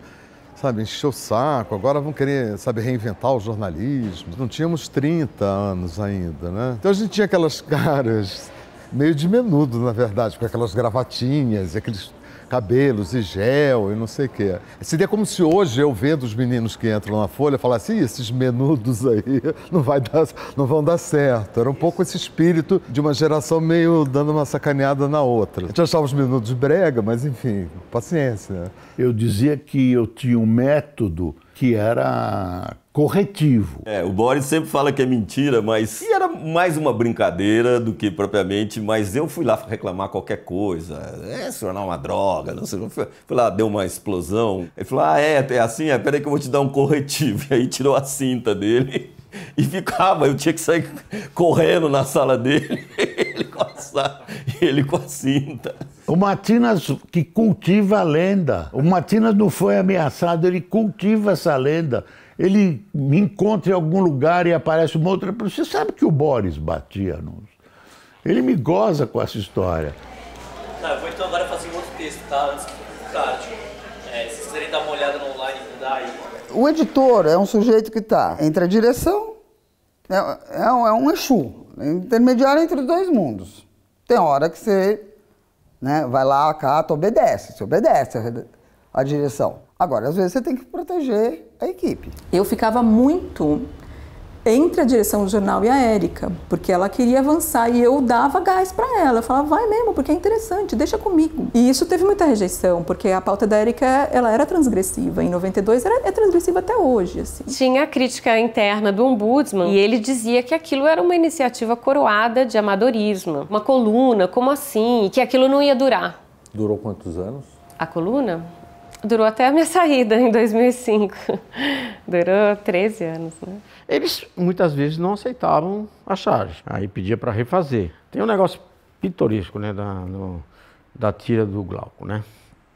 sabe, encher o saco, agora vão querer, sabe, reinventar o jornalismo. Não tínhamos 30 anos ainda, né? Então a gente tinha aquelas caras meio de menudo, na verdade, com aquelas gravatinhas, aqueles cabelos e gel e não sei o quê. Seria como se hoje eu vendo os meninos que entram na Folha falasse, esses menudos aí não vão dar certo. Era um pouco esse espírito de uma geração meio dando uma sacaneada na outra. A gente achava os menudos brega, mas enfim, paciência. Eu dizia que eu tinha um método que era corretivo. O Boris sempre fala que é mentira, mas era mais uma brincadeira do que propriamente, mas eu fui lá reclamar qualquer coisa, esse jornal é uma droga, não sei, fui lá, deu uma explosão, ele falou, é assim, peraí que eu vou te dar um corretivo, e aí tirou a cinta dele e ficava, eu tinha que sair correndo na sala dele, ele com a cinta. O Matinas que cultiva a lenda. O Matinas não foi ameaçado, ele cultiva essa lenda. Ele me encontra em algum lugar e aparece uma outra... Você sabe que o Boris batia nos... Ele me goza com essa história. Eu vou então agora fazer um outro texto, tá? Antes do card. Se vocês quiserem dar uma olhada no online, O editor é um sujeito que está entre a direção, é um Exu, intermediário entre os dois mundos. Tem hora que você, né, vai lá, acata, obedece, você obedece a direção. Agora, às vezes você tem que proteger a equipe. Eu ficava muito entre a direção do jornal e a Érica, porque ela queria avançar e eu dava gás para ela. Eu falava, vai mesmo, porque é interessante, deixa comigo. E isso teve muita rejeição, porque a pauta da Érica, ela era transgressiva. Em 92 é transgressiva até hoje, assim. Tinha a crítica interna do ombudsman e ele dizia que aquilo era uma iniciativa coroada de amadorismo. Uma coluna, como assim? E que aquilo não ia durar. Durou quantos anos? A coluna? Durou até a minha saída, em 2005. Durou 13 anos, né? Eles muitas vezes não aceitavam a charge, aí pedia para refazer. Tem um negócio pitoresco, né, da tira do Glauco, né,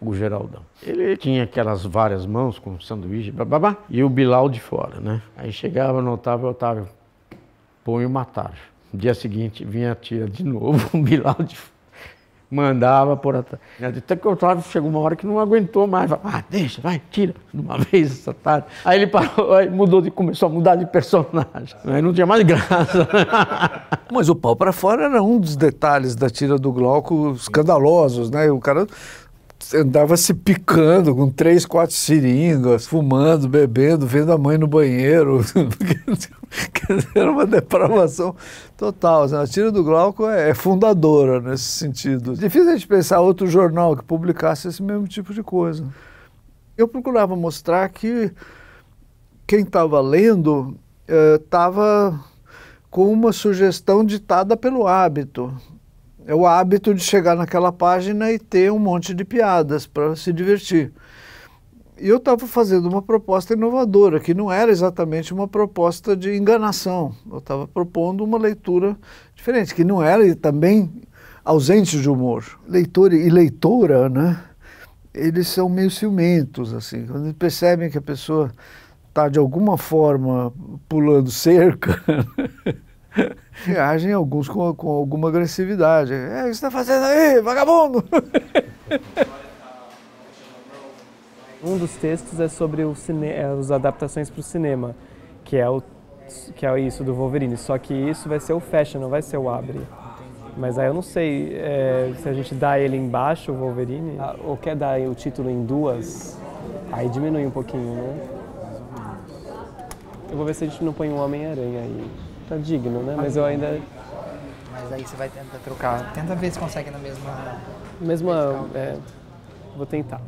o Geraldão. Ele tinha aquelas várias mãos com sanduíche, bababá, e o Bilal de fora, né. Aí chegava no Otávio, põe uma tarja. No dia seguinte vinha a tira de novo, o Bilal de fora. Mandava por atrás. Até que o Otávio chegou uma hora que não aguentou mais. Falou, deixa, vai, tira de uma vez essa tarde. Aí ele parou, aí começou a mudar de personagem. Aí não tinha mais graça. Mas o pau para fora era um dos detalhes da tira do Glauco escandalosos, né? O cara andava se picando com 3, 4 seringas, fumando, bebendo, vendo a mãe no banheiro. Era uma depravação total. A tira do Glauco é fundadora nesse sentido. Difícil a gente pensar outro jornal que publicasse esse mesmo tipo de coisa. Eu procurava mostrar que quem estava lendo estava com uma sugestão ditada pelo hábito. É o hábito de chegar naquela página e ter um monte de piadas para se divertir. E eu estava fazendo uma proposta inovadora, que não era exatamente uma proposta de enganação. Eu estava propondo uma leitura diferente, que não era também ausente de humor. Leitor e leitora, né? Eles são meio ciumentos, assim. Quando eles percebem que a pessoa está, de alguma forma, pulando cerca... Reagem alguns com alguma agressividade. O que você está fazendo aí, vagabundo? Um dos textos é sobre as adaptações para o cinema, que é isso do Wolverine. Só que isso vai ser o fecha, não vai ser o abre. Mas aí eu não sei se a gente dá ele embaixo, o Wolverine, ou quer dar o título em duas, aí diminui um pouquinho, né? Eu vou ver se a gente não põe um Homem-Aranha aí. Tá digno, né? Mas eu ainda... Mas aí você vai tentar trocar. Tenta ver se consegue na mesma... Vou tentar.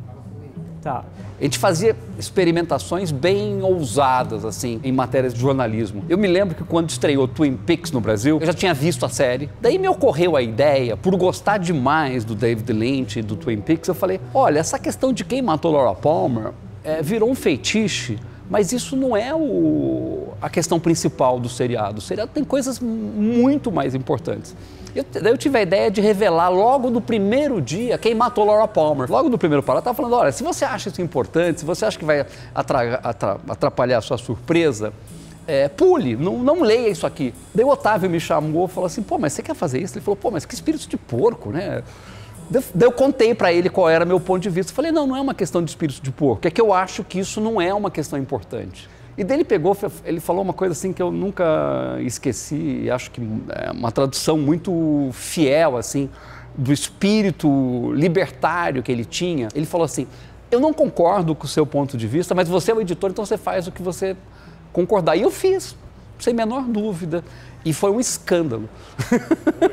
Tá. A gente fazia experimentações bem ousadas, assim, em matérias de jornalismo. Eu me lembro que quando estreou Twin Peaks no Brasil, eu já tinha visto a série. Daí me ocorreu a ideia, por gostar demais do David Lynch e do Twin Peaks, eu falei, olha, essa questão de quem matou Laura Palmer virou um feitiço. Mas isso não é a questão principal do seriado. O seriado tem coisas muito mais importantes. Daí eu tive a ideia de revelar logo no primeiro dia quem matou Laura Palmer. Logo no primeiro parágrafo, eu estava falando, olha, se você acha isso importante, se você acha que vai atrapalhar a sua surpresa, pule, não leia isso aqui. Daí o Otávio me chamou e falou assim, pô, mas você quer fazer isso? Ele falou, pô, mas que espírito de porco, né? Daí eu contei para ele qual era meu ponto de vista. Falei, não é uma questão de espírito de porco, é que eu acho que isso não é uma questão importante. E daí ele pegou, ele falou uma coisa assim que eu nunca esqueci, e acho que é uma tradução muito fiel, assim, do espírito libertário que ele tinha. Ele falou assim, eu não concordo com o seu ponto de vista, mas você é o editor, então você faz o que você concordar. E eu fiz, sem menor dúvida. E foi um escândalo.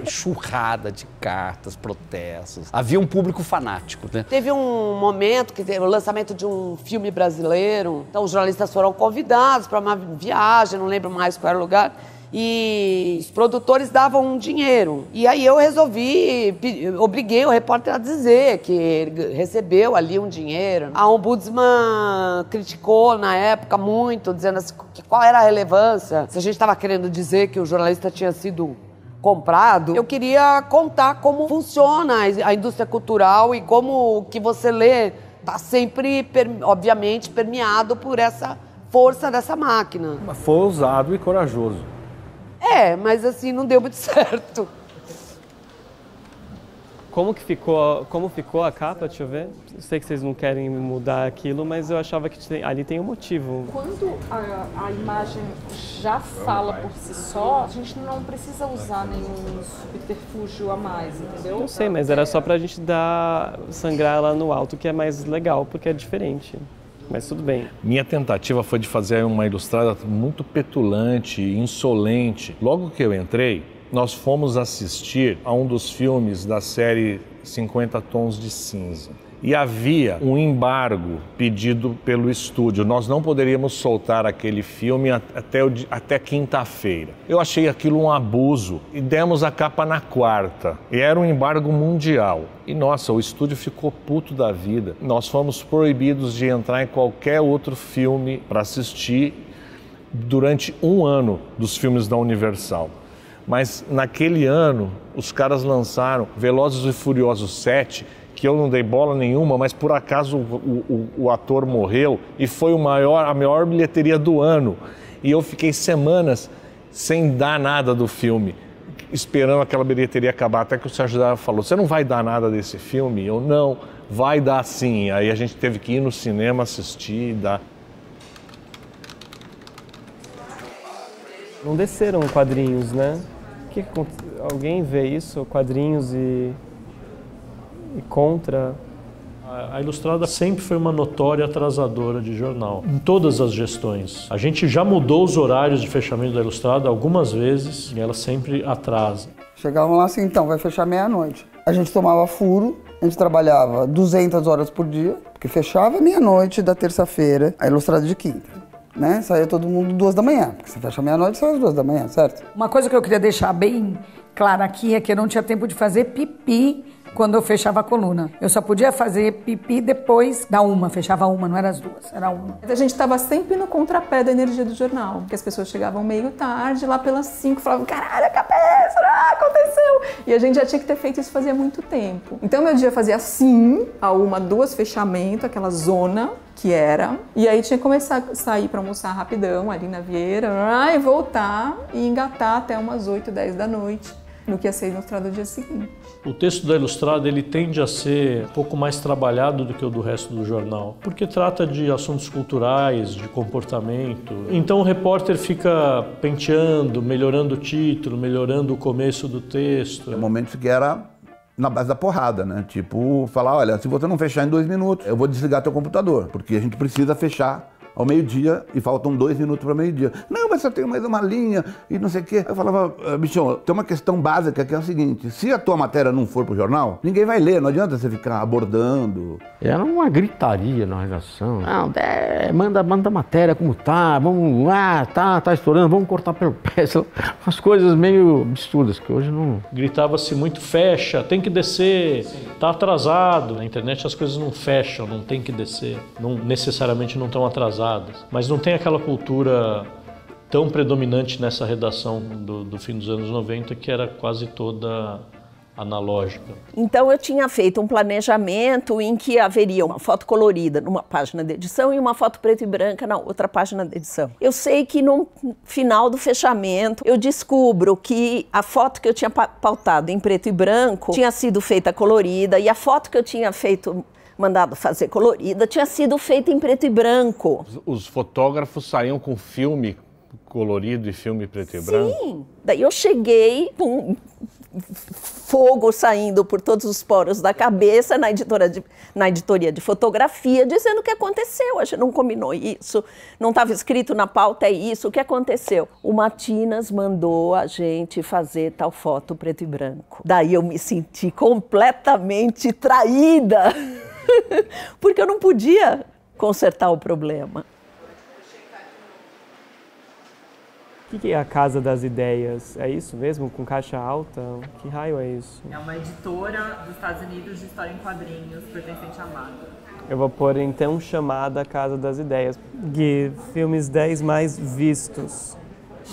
Enxurrada de cartas, protestos. Havia um público fanático, né? Teve um momento que teve o lançamento de um filme brasileiro. Então os jornalistas foram convidados para uma viagem, não lembro mais qual era o lugar. E os produtores davam um dinheiro. E aí eu obriguei o repórter a dizer que ele recebeu ali um dinheiro. A ombudsman criticou na época muito, dizendo assim, qual era a relevância. Se a gente estava querendo dizer que o jornalista tinha sido comprado, eu queria contar como funciona a indústria cultural e como o que você lê está sempre, obviamente, permeado por essa força dessa máquina. Foi ousado e corajoso. Mas assim, não deu muito certo. Como ficou a capa? Deixa eu ver. Eu sei que vocês não querem mudar aquilo, mas eu achava que ali tem um motivo. Quando a imagem já fala por si só, a gente não precisa usar nenhum subterfúgio a mais, entendeu? Eu sei, mas era só pra gente sangrar lá no alto, que é mais legal, porque é diferente. Mas tudo bem. Minha tentativa foi de fazer uma ilustrada muito petulante, insolente. Logo que eu entrei, nós fomos assistir a um dos filmes da série 50 Tons de Cinza. E havia um embargo pedido pelo estúdio. Nós não poderíamos soltar aquele filme até quinta-feira. Eu achei aquilo um abuso e demos a capa na quarta. E era um embargo mundial. E nossa, o estúdio ficou puto da vida. Nós fomos proibidos de entrar em qualquer outro filme para assistir durante um ano dos filmes da Universal. Mas naquele ano, os caras lançaram Velozes e Furiosos 7, que eu não dei bola nenhuma, mas por acaso o ator morreu e foi a maior bilheteria do ano. E eu fiquei semanas sem dar nada do filme, esperando aquela bilheteria acabar, até que o Sérgio Dávila falou, você não vai dar nada desse filme? Eu, não, vai dar sim. Aí a gente teve que ir no cinema assistir e dar. Não desceram quadrinhos, né? Alguém vê isso, quadrinhos e contra? A Ilustrada sempre foi uma notória atrasadora de jornal, em todas as gestões. A gente já mudou os horários de fechamento da Ilustrada algumas vezes e ela sempre atrasa. Chegavam lá assim, então, vai fechar meia-noite. A gente tomava furo, a gente trabalhava 200 horas por dia, porque fechava meia-noite da terça-feira, a Ilustrada de quinta. Né? Saía todo mundo 2 da manhã, porque você fecha meia-noite, sai às 2 da manhã, certo? Uma coisa que eu queria deixar bem clara aqui é que eu não tinha tempo de fazer pipi quando eu fechava a coluna. Eu só podia fazer pipi depois da 1, fechava 1, não era as 2, era 1. A gente estava sempre no contrapé da energia do jornal, porque as pessoas chegavam meio tarde, lá pelas 5, falavam, caralho, a cabeça, aconteceu! E a gente já tinha que ter feito isso fazia muito tempo. Então meu dia fazia assim, a 1, 2, fechamento, aquela zona que era, e aí tinha que começar a sair para almoçar rapidão ali na Vieira, e voltar e engatar até umas 8, 10 da noite, no que ia ser ilustrado no dia seguinte. O texto da Ilustrada ele tende a ser um pouco mais trabalhado do que o do resto do jornal, porque trata de assuntos culturais, de comportamento. Então o repórter fica penteando, melhorando o título, melhorando o começo do texto. Tem momentos que era na base da porrada, né? Tipo, falar, olha, se você não fechar em 2 minutos, eu vou desligar teu computador, porque a gente precisa fechar ao meio-dia e faltam 2 minutos para meio-dia. Não, mas só tem mais uma linha e não sei o quê. Eu falava, bichão, tem uma questão básica que é o seguinte, se a tua matéria não for pro jornal, ninguém vai ler, não adianta você ficar abordando. Era uma gritaria na redação. Não, manda matéria como tá, vamos, tá estourando, vamos cortar pelo pé. Umas coisas meio absurdas que hoje não... Gritava-se muito, fecha, tem que descer, tá atrasado. Na internet as coisas não fecham, não tem que descer, não necessariamente não estão atrasadas. Mas não tem aquela cultura tão predominante nessa redação do fim dos anos 90 que era quase toda analógica. Então eu tinha feito um planejamento em que haveria uma foto colorida numa página de edição e uma foto preta e branca na outra página de edição. Eu sei que no final do fechamento eu descubro que a foto que eu tinha pautado em preto e branco tinha sido feita colorida e a foto que eu tinha mandado fazer colorida, tinha sido feita em preto e branco. Os fotógrafos saíam com filme colorido e filme preto e branco? Sim, daí eu cheguei com fogo saindo por todos os poros da cabeça na editoria de fotografia, dizendo o que aconteceu, a gente não combinou isso, não estava escrito na pauta, é isso, o que aconteceu? O Matinas mandou a gente fazer tal foto preto e branco. Daí eu me senti completamente traída. Porque eu não podia consertar o problema. O que é a Casa das Ideias? É isso mesmo? Com caixa alta? Que raio é isso? É uma editora dos Estados Unidos de história em quadrinhos, pertencente à Marvel. Eu vou pôr então chamada Casa das Ideias. Gui, filmes 10 mais vistos.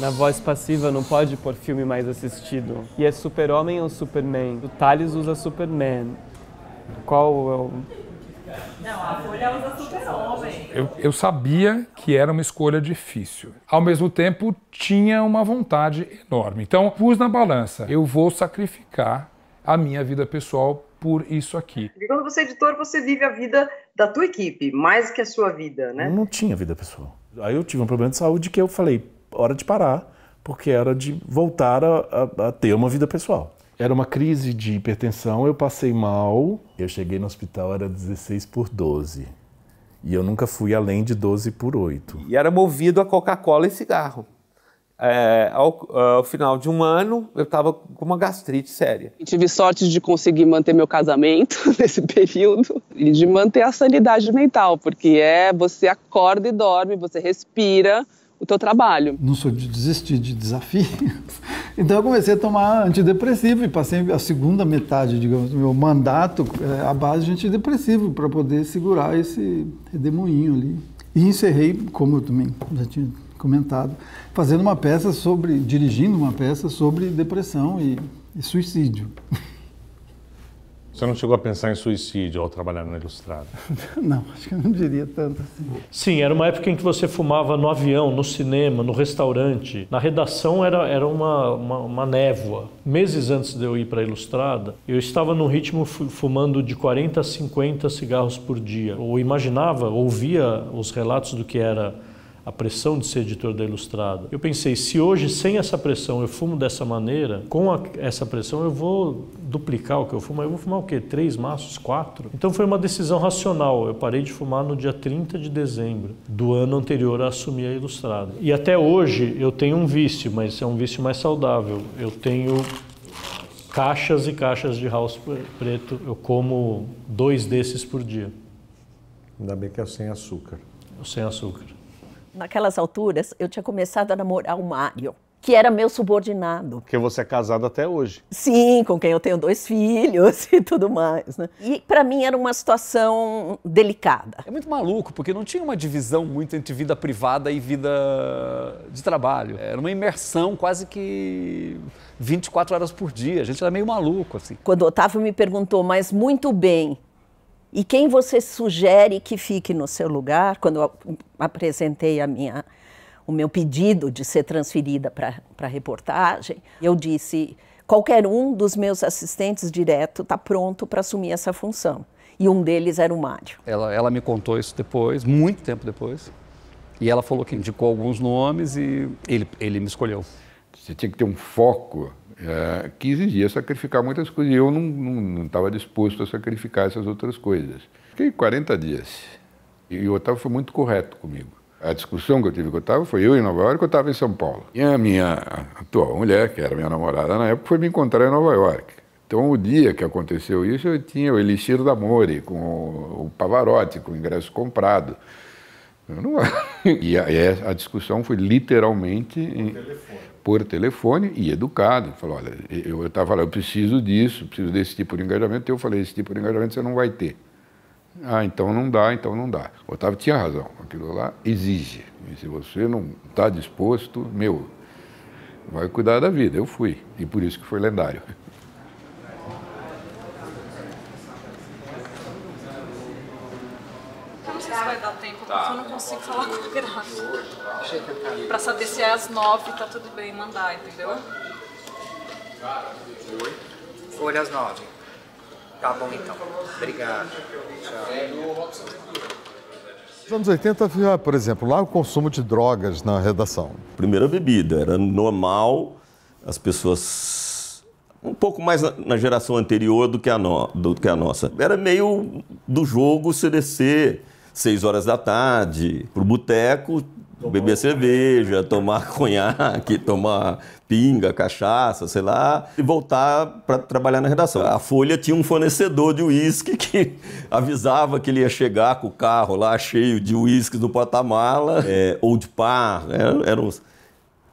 Na voz passiva não pode pôr filme mais assistido. E é Super-Homem ou Superman? O Thales usa Superman. Qual é o... Não, a Folha usa Super-Homem. Eu sabia que era uma escolha difícil. Ao mesmo tempo, tinha uma vontade enorme. Então, pus na balança. Eu vou sacrificar a minha vida pessoal por isso aqui. Porque quando você é editor, você vive a vida da tua equipe, mais que a sua vida, né? Eu não tinha vida pessoal. Aí eu tive um problema de saúde que eu falei, hora de parar, porque era de voltar a ter uma vida pessoal. Era uma crise de hipertensão, eu passei mal, eu cheguei no hospital, era 16/12. E eu nunca fui além de 12/8. E era movido a Coca-Cola e cigarro. Ao final de um ano, eu estava com uma gastrite séria. Tive sorte de conseguir manter meu casamento nesse período e de manter a sanidade mental, porque você acorda e dorme, você respira o teu trabalho. Não sou de desistir de desafios. Então eu comecei a tomar antidepressivo e passei a segunda metade, digamos, do meu mandato à base de antidepressivo para poder segurar esse redemoinho ali. E encerrei, como eu também já tinha comentado, dirigindo uma peça sobre depressão e suicídio. Você não chegou a pensar em suicídio ao trabalhar na Ilustrada? Não, acho que eu não diria tanto assim. Sim, era uma época em que você fumava no avião, no cinema, no restaurante. Na redação era uma névoa. Meses antes de eu ir para a Ilustrada, eu estava num ritmo fumando de 40 a 50 cigarros por dia. Eu imaginava, ouvia os relatos do que era a pressão de ser editor da Ilustrada. Eu pensei, se hoje, sem essa pressão, eu fumo dessa maneira, com essa pressão eu vou duplicar o que eu fumo. Eu vou fumar o quê? 3 maços? 4? Então foi uma decisão racional. Eu parei de fumar no dia 30 de dezembro do ano anterior a assumir a Ilustrada. E até hoje eu tenho um vício, mas é um vício mais saudável. Eu tenho caixas e caixas de house preto. Eu como 2 desses por dia. Ainda bem que é sem açúcar. Sem açúcar. Naquelas alturas, eu tinha começado a namorar o Mário, que era meu subordinado. Porque você é casado até hoje. Sim, com quem eu tenho 2 filhos e tudo mais, né? E para mim era uma situação delicada. É muito maluco, porque não tinha uma divisão muito entre vida privada e vida de trabalho. Era uma imersão quase que 24 horas por dia. A gente era meio maluco, assim. Quando o Otávio me perguntou, mas muito bem, e quem você sugere que fique no seu lugar? Quando eu apresentei o meu pedido de ser transferida para a reportagem, eu disse, qualquer um dos meus assistentes direto está pronto para assumir essa função. E um deles era o Mário. Ela me contou isso depois, muito tempo depois. E ela falou que indicou alguns nomes e ele me escolheu. Você tinha que ter um foco que exigia sacrificar muitas coisas. E eu não estava disposto a sacrificar essas outras coisas. Fiquei 40 dias. E o Otávio foi muito correto comigo. A discussão que eu tive com o Otávio foi eu em Nova York e o Otávio em São Paulo. E a minha atual mulher, que era minha namorada na época, foi me encontrar em Nova York. Então, o dia que aconteceu isso, eu tinha o Elixir d'Amore, com o Pavarotti, com o ingresso comprado. E a discussão foi literalmente por telefone e educado. Falou, olha, eu estava falando, eu preciso disso, preciso desse tipo de engajamento. Eu falei, esse tipo de engajamento você não vai ter. Ah, então não dá, então não dá. O Otávio tinha razão, aquilo lá exige. E se você não está disposto, vai cuidar da vida. Eu fui, e por isso que foi lendário. Eu não sei se vai dar tempo, porque eu não consigo falar com o Graça. Pra saber se é às 9, tá tudo bem mandar, entendeu? Folha às 9. Tá bom então. Obrigado. Tchau. Nos anos 80 havia, por exemplo, lá o consumo de drogas na redação. Primeira bebida, era normal, as pessoas um pouco mais na geração anterior do que a nossa. Era meio do jogo você descer 6 horas da tarde pro boteco, beber cerveja, tomar conhaque, tomar pinga, cachaça, sei lá, e voltar para trabalhar na redação. A Folha tinha um fornecedor de uísque que avisava que ele ia chegar com o carro lá cheio de uísque no porta-mala, ou de par,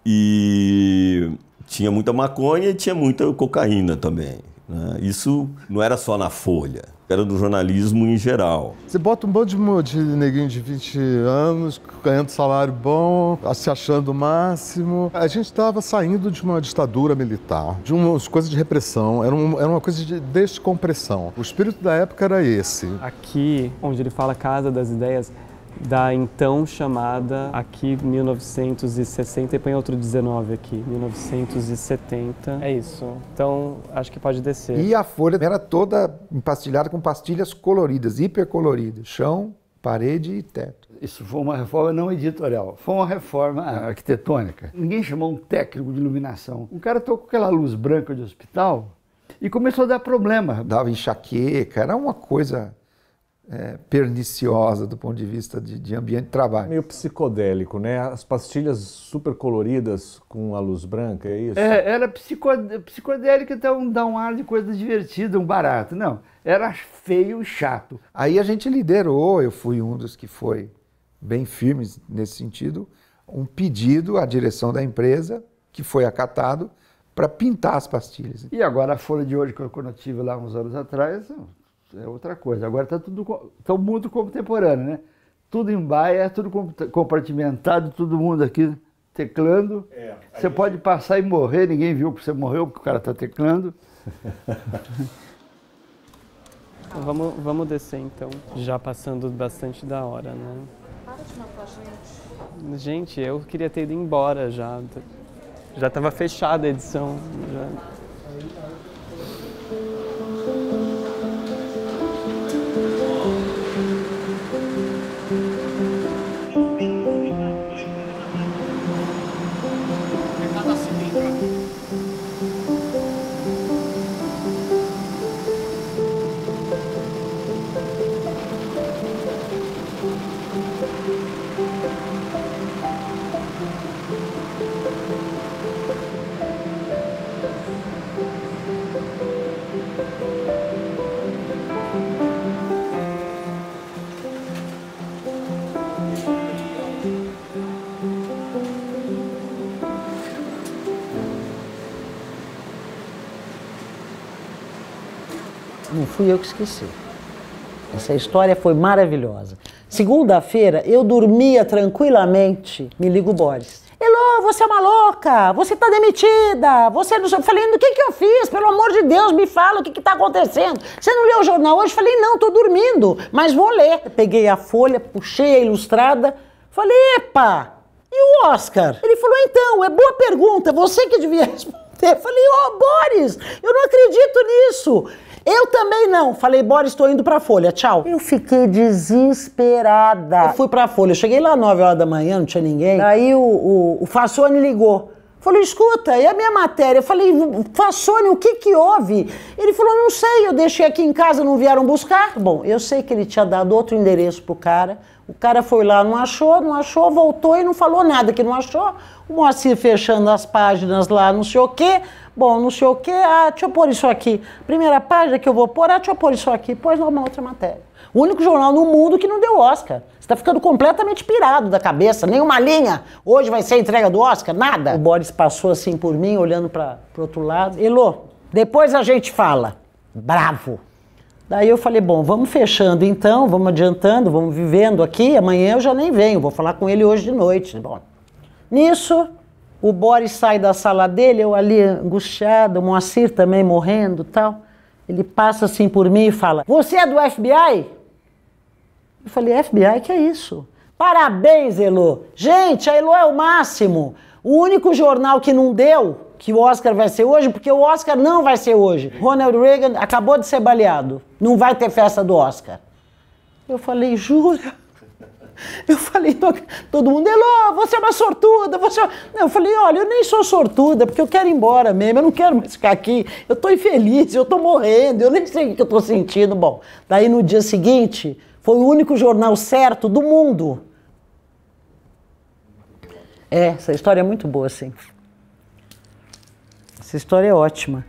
e tinha muita maconha e tinha muita cocaína também, né? Isso não era só na Folha. Era do jornalismo em geral. Você bota um bando de neguinho de 20 anos, ganhando salário bom, se achando o máximo. A gente estava saindo de uma ditadura militar, de umas coisas de repressão, era uma coisa de descompressão. O espírito da época era esse. Aqui, onde ele fala Casa das Ideias, da então chamada aqui 1960 e põe outro 19 aqui, 1970. É isso. Então, acho que pode descer. E a folha era toda empastilhada com pastilhas coloridas, hipercoloridas. Chão, parede e teto. Isso foi uma reforma não editorial, foi uma reforma arquitetônica. Ninguém chamou um técnico de iluminação. Um cara tocou aquela luz branca de hospital e começou a dar problema. Dava enxaqueca, era uma coisa perniciosa do ponto de vista de ambiente de trabalho. Meio psicodélico, né? As pastilhas super coloridas com a luz branca, é isso? Era psicodélica, então dá um ar de coisa divertida, um barato. Não, era feio e chato. Aí a gente liderou, eu fui um dos que foi bem firmes nesse sentido, um pedido à direção da empresa, que foi acatado, para pintar as pastilhas. E agora a folha de hoje que eu tive lá uns anos atrás é outra coisa. Agora está tudo tão muito contemporâneo, né? Tudo em baia, tudo compartimentado, todo mundo aqui teclando. Você pode passar e morrer, ninguém viu que você morreu porque o cara está teclando. Vamos descer então, já passando bastante da hora, né? Para de matar a gente. Gente, eu queria ter ido embora já. Já estava fechada a edição. Já. Não fui eu que esqueci. Essa história foi maravilhosa. Segunda-feira, eu dormia tranquilamente, me liga o Boris. Elô, você é uma louca, você tá demitida, você não... Eu falei, o que eu fiz? Pelo amor de Deus, me fala o que tá acontecendo. Você não leu o jornal hoje? Eu falei, não, tô dormindo, mas vou ler. Eu peguei a folha, puxei a Ilustrada, falei, epa, e o Oscar? Ele falou, então, é boa pergunta, você que devia responder. Eu falei, Boris, eu não acredito nisso. Eu também não. Falei, Boris, estou indo pra Folha, tchau. Eu fiquei desesperada. Eu fui pra Folha, eu cheguei lá às 9 horas da manhã, não tinha ninguém. Aí o Fassoni ligou. Falou, escuta, e a minha matéria? Eu falei, Fassoni, o que houve? Ele falou, não sei, eu deixei aqui em casa, não vieram buscar. Bom, eu sei que ele tinha dado outro endereço pro cara. O cara foi lá, não achou, voltou e não falou nada que não achou. O Moacir fechando as páginas lá, não sei o quê. Bom, não sei o quê, deixa eu pôr isso aqui. Primeira página que eu vou pôr, deixa eu pôr isso aqui. Pôs uma outra matéria. O único jornal no mundo que não deu Oscar. Você tá ficando completamente pirado da cabeça, nenhuma linha. Hoje vai ser a entrega do Oscar, nada. O Boris passou assim por mim, olhando pro outro lado. Elô, depois a gente fala. Bravo. Daí eu falei, bom, vamos fechando então, vamos adiantando, vamos vivendo aqui. Amanhã eu já nem venho, vou falar com ele hoje de noite. Bom, nisso... O Boris sai da sala dele, eu ali angustiado, o Moacir também morrendo e tal. Ele passa assim por mim e fala, você é do FBI? Eu falei, FBI, que é isso? Parabéns, Elô. Gente, a Elô é o máximo. O único jornal que não deu, que o Oscar vai ser hoje, porque o Oscar não vai ser hoje. Ronald Reagan acabou de ser baleado. Não vai ter festa do Oscar. Eu falei, jura? Eu falei, todo mundo, Elô, você é uma sortuda, você é... Eu falei, olha, eu nem sou sortuda, porque eu quero ir embora mesmo, eu não quero mais ficar aqui, eu tô infeliz, eu tô morrendo, eu nem sei o que eu tô sentindo. Bom, daí no dia seguinte, foi o único jornal certo do mundo. Essa história é muito boa, sim. Essa história é ótima.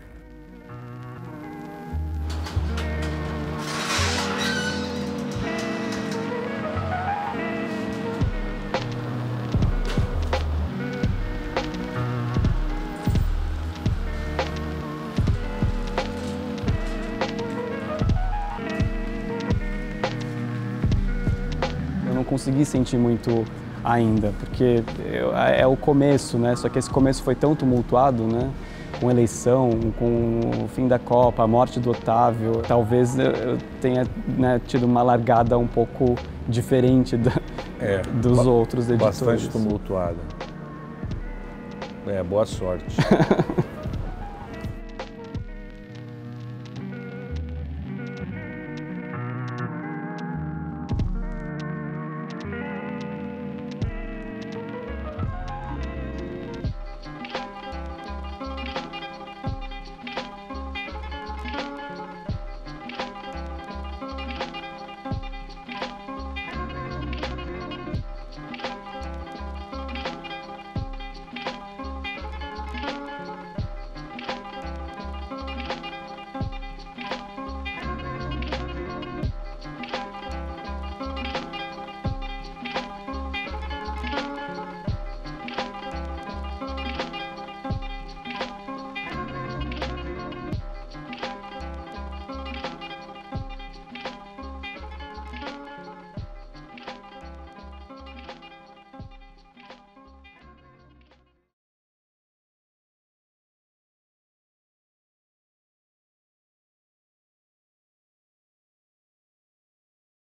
Consegui sentir muito ainda, porque é o começo, né? Só que esse começo foi tão tumultuado, né? Com eleição, com o fim da Copa, a morte do Otávio. Talvez eu tenha, né, tido uma largada um pouco diferente dos outros editores. Bastante tumultuada. Boa sorte.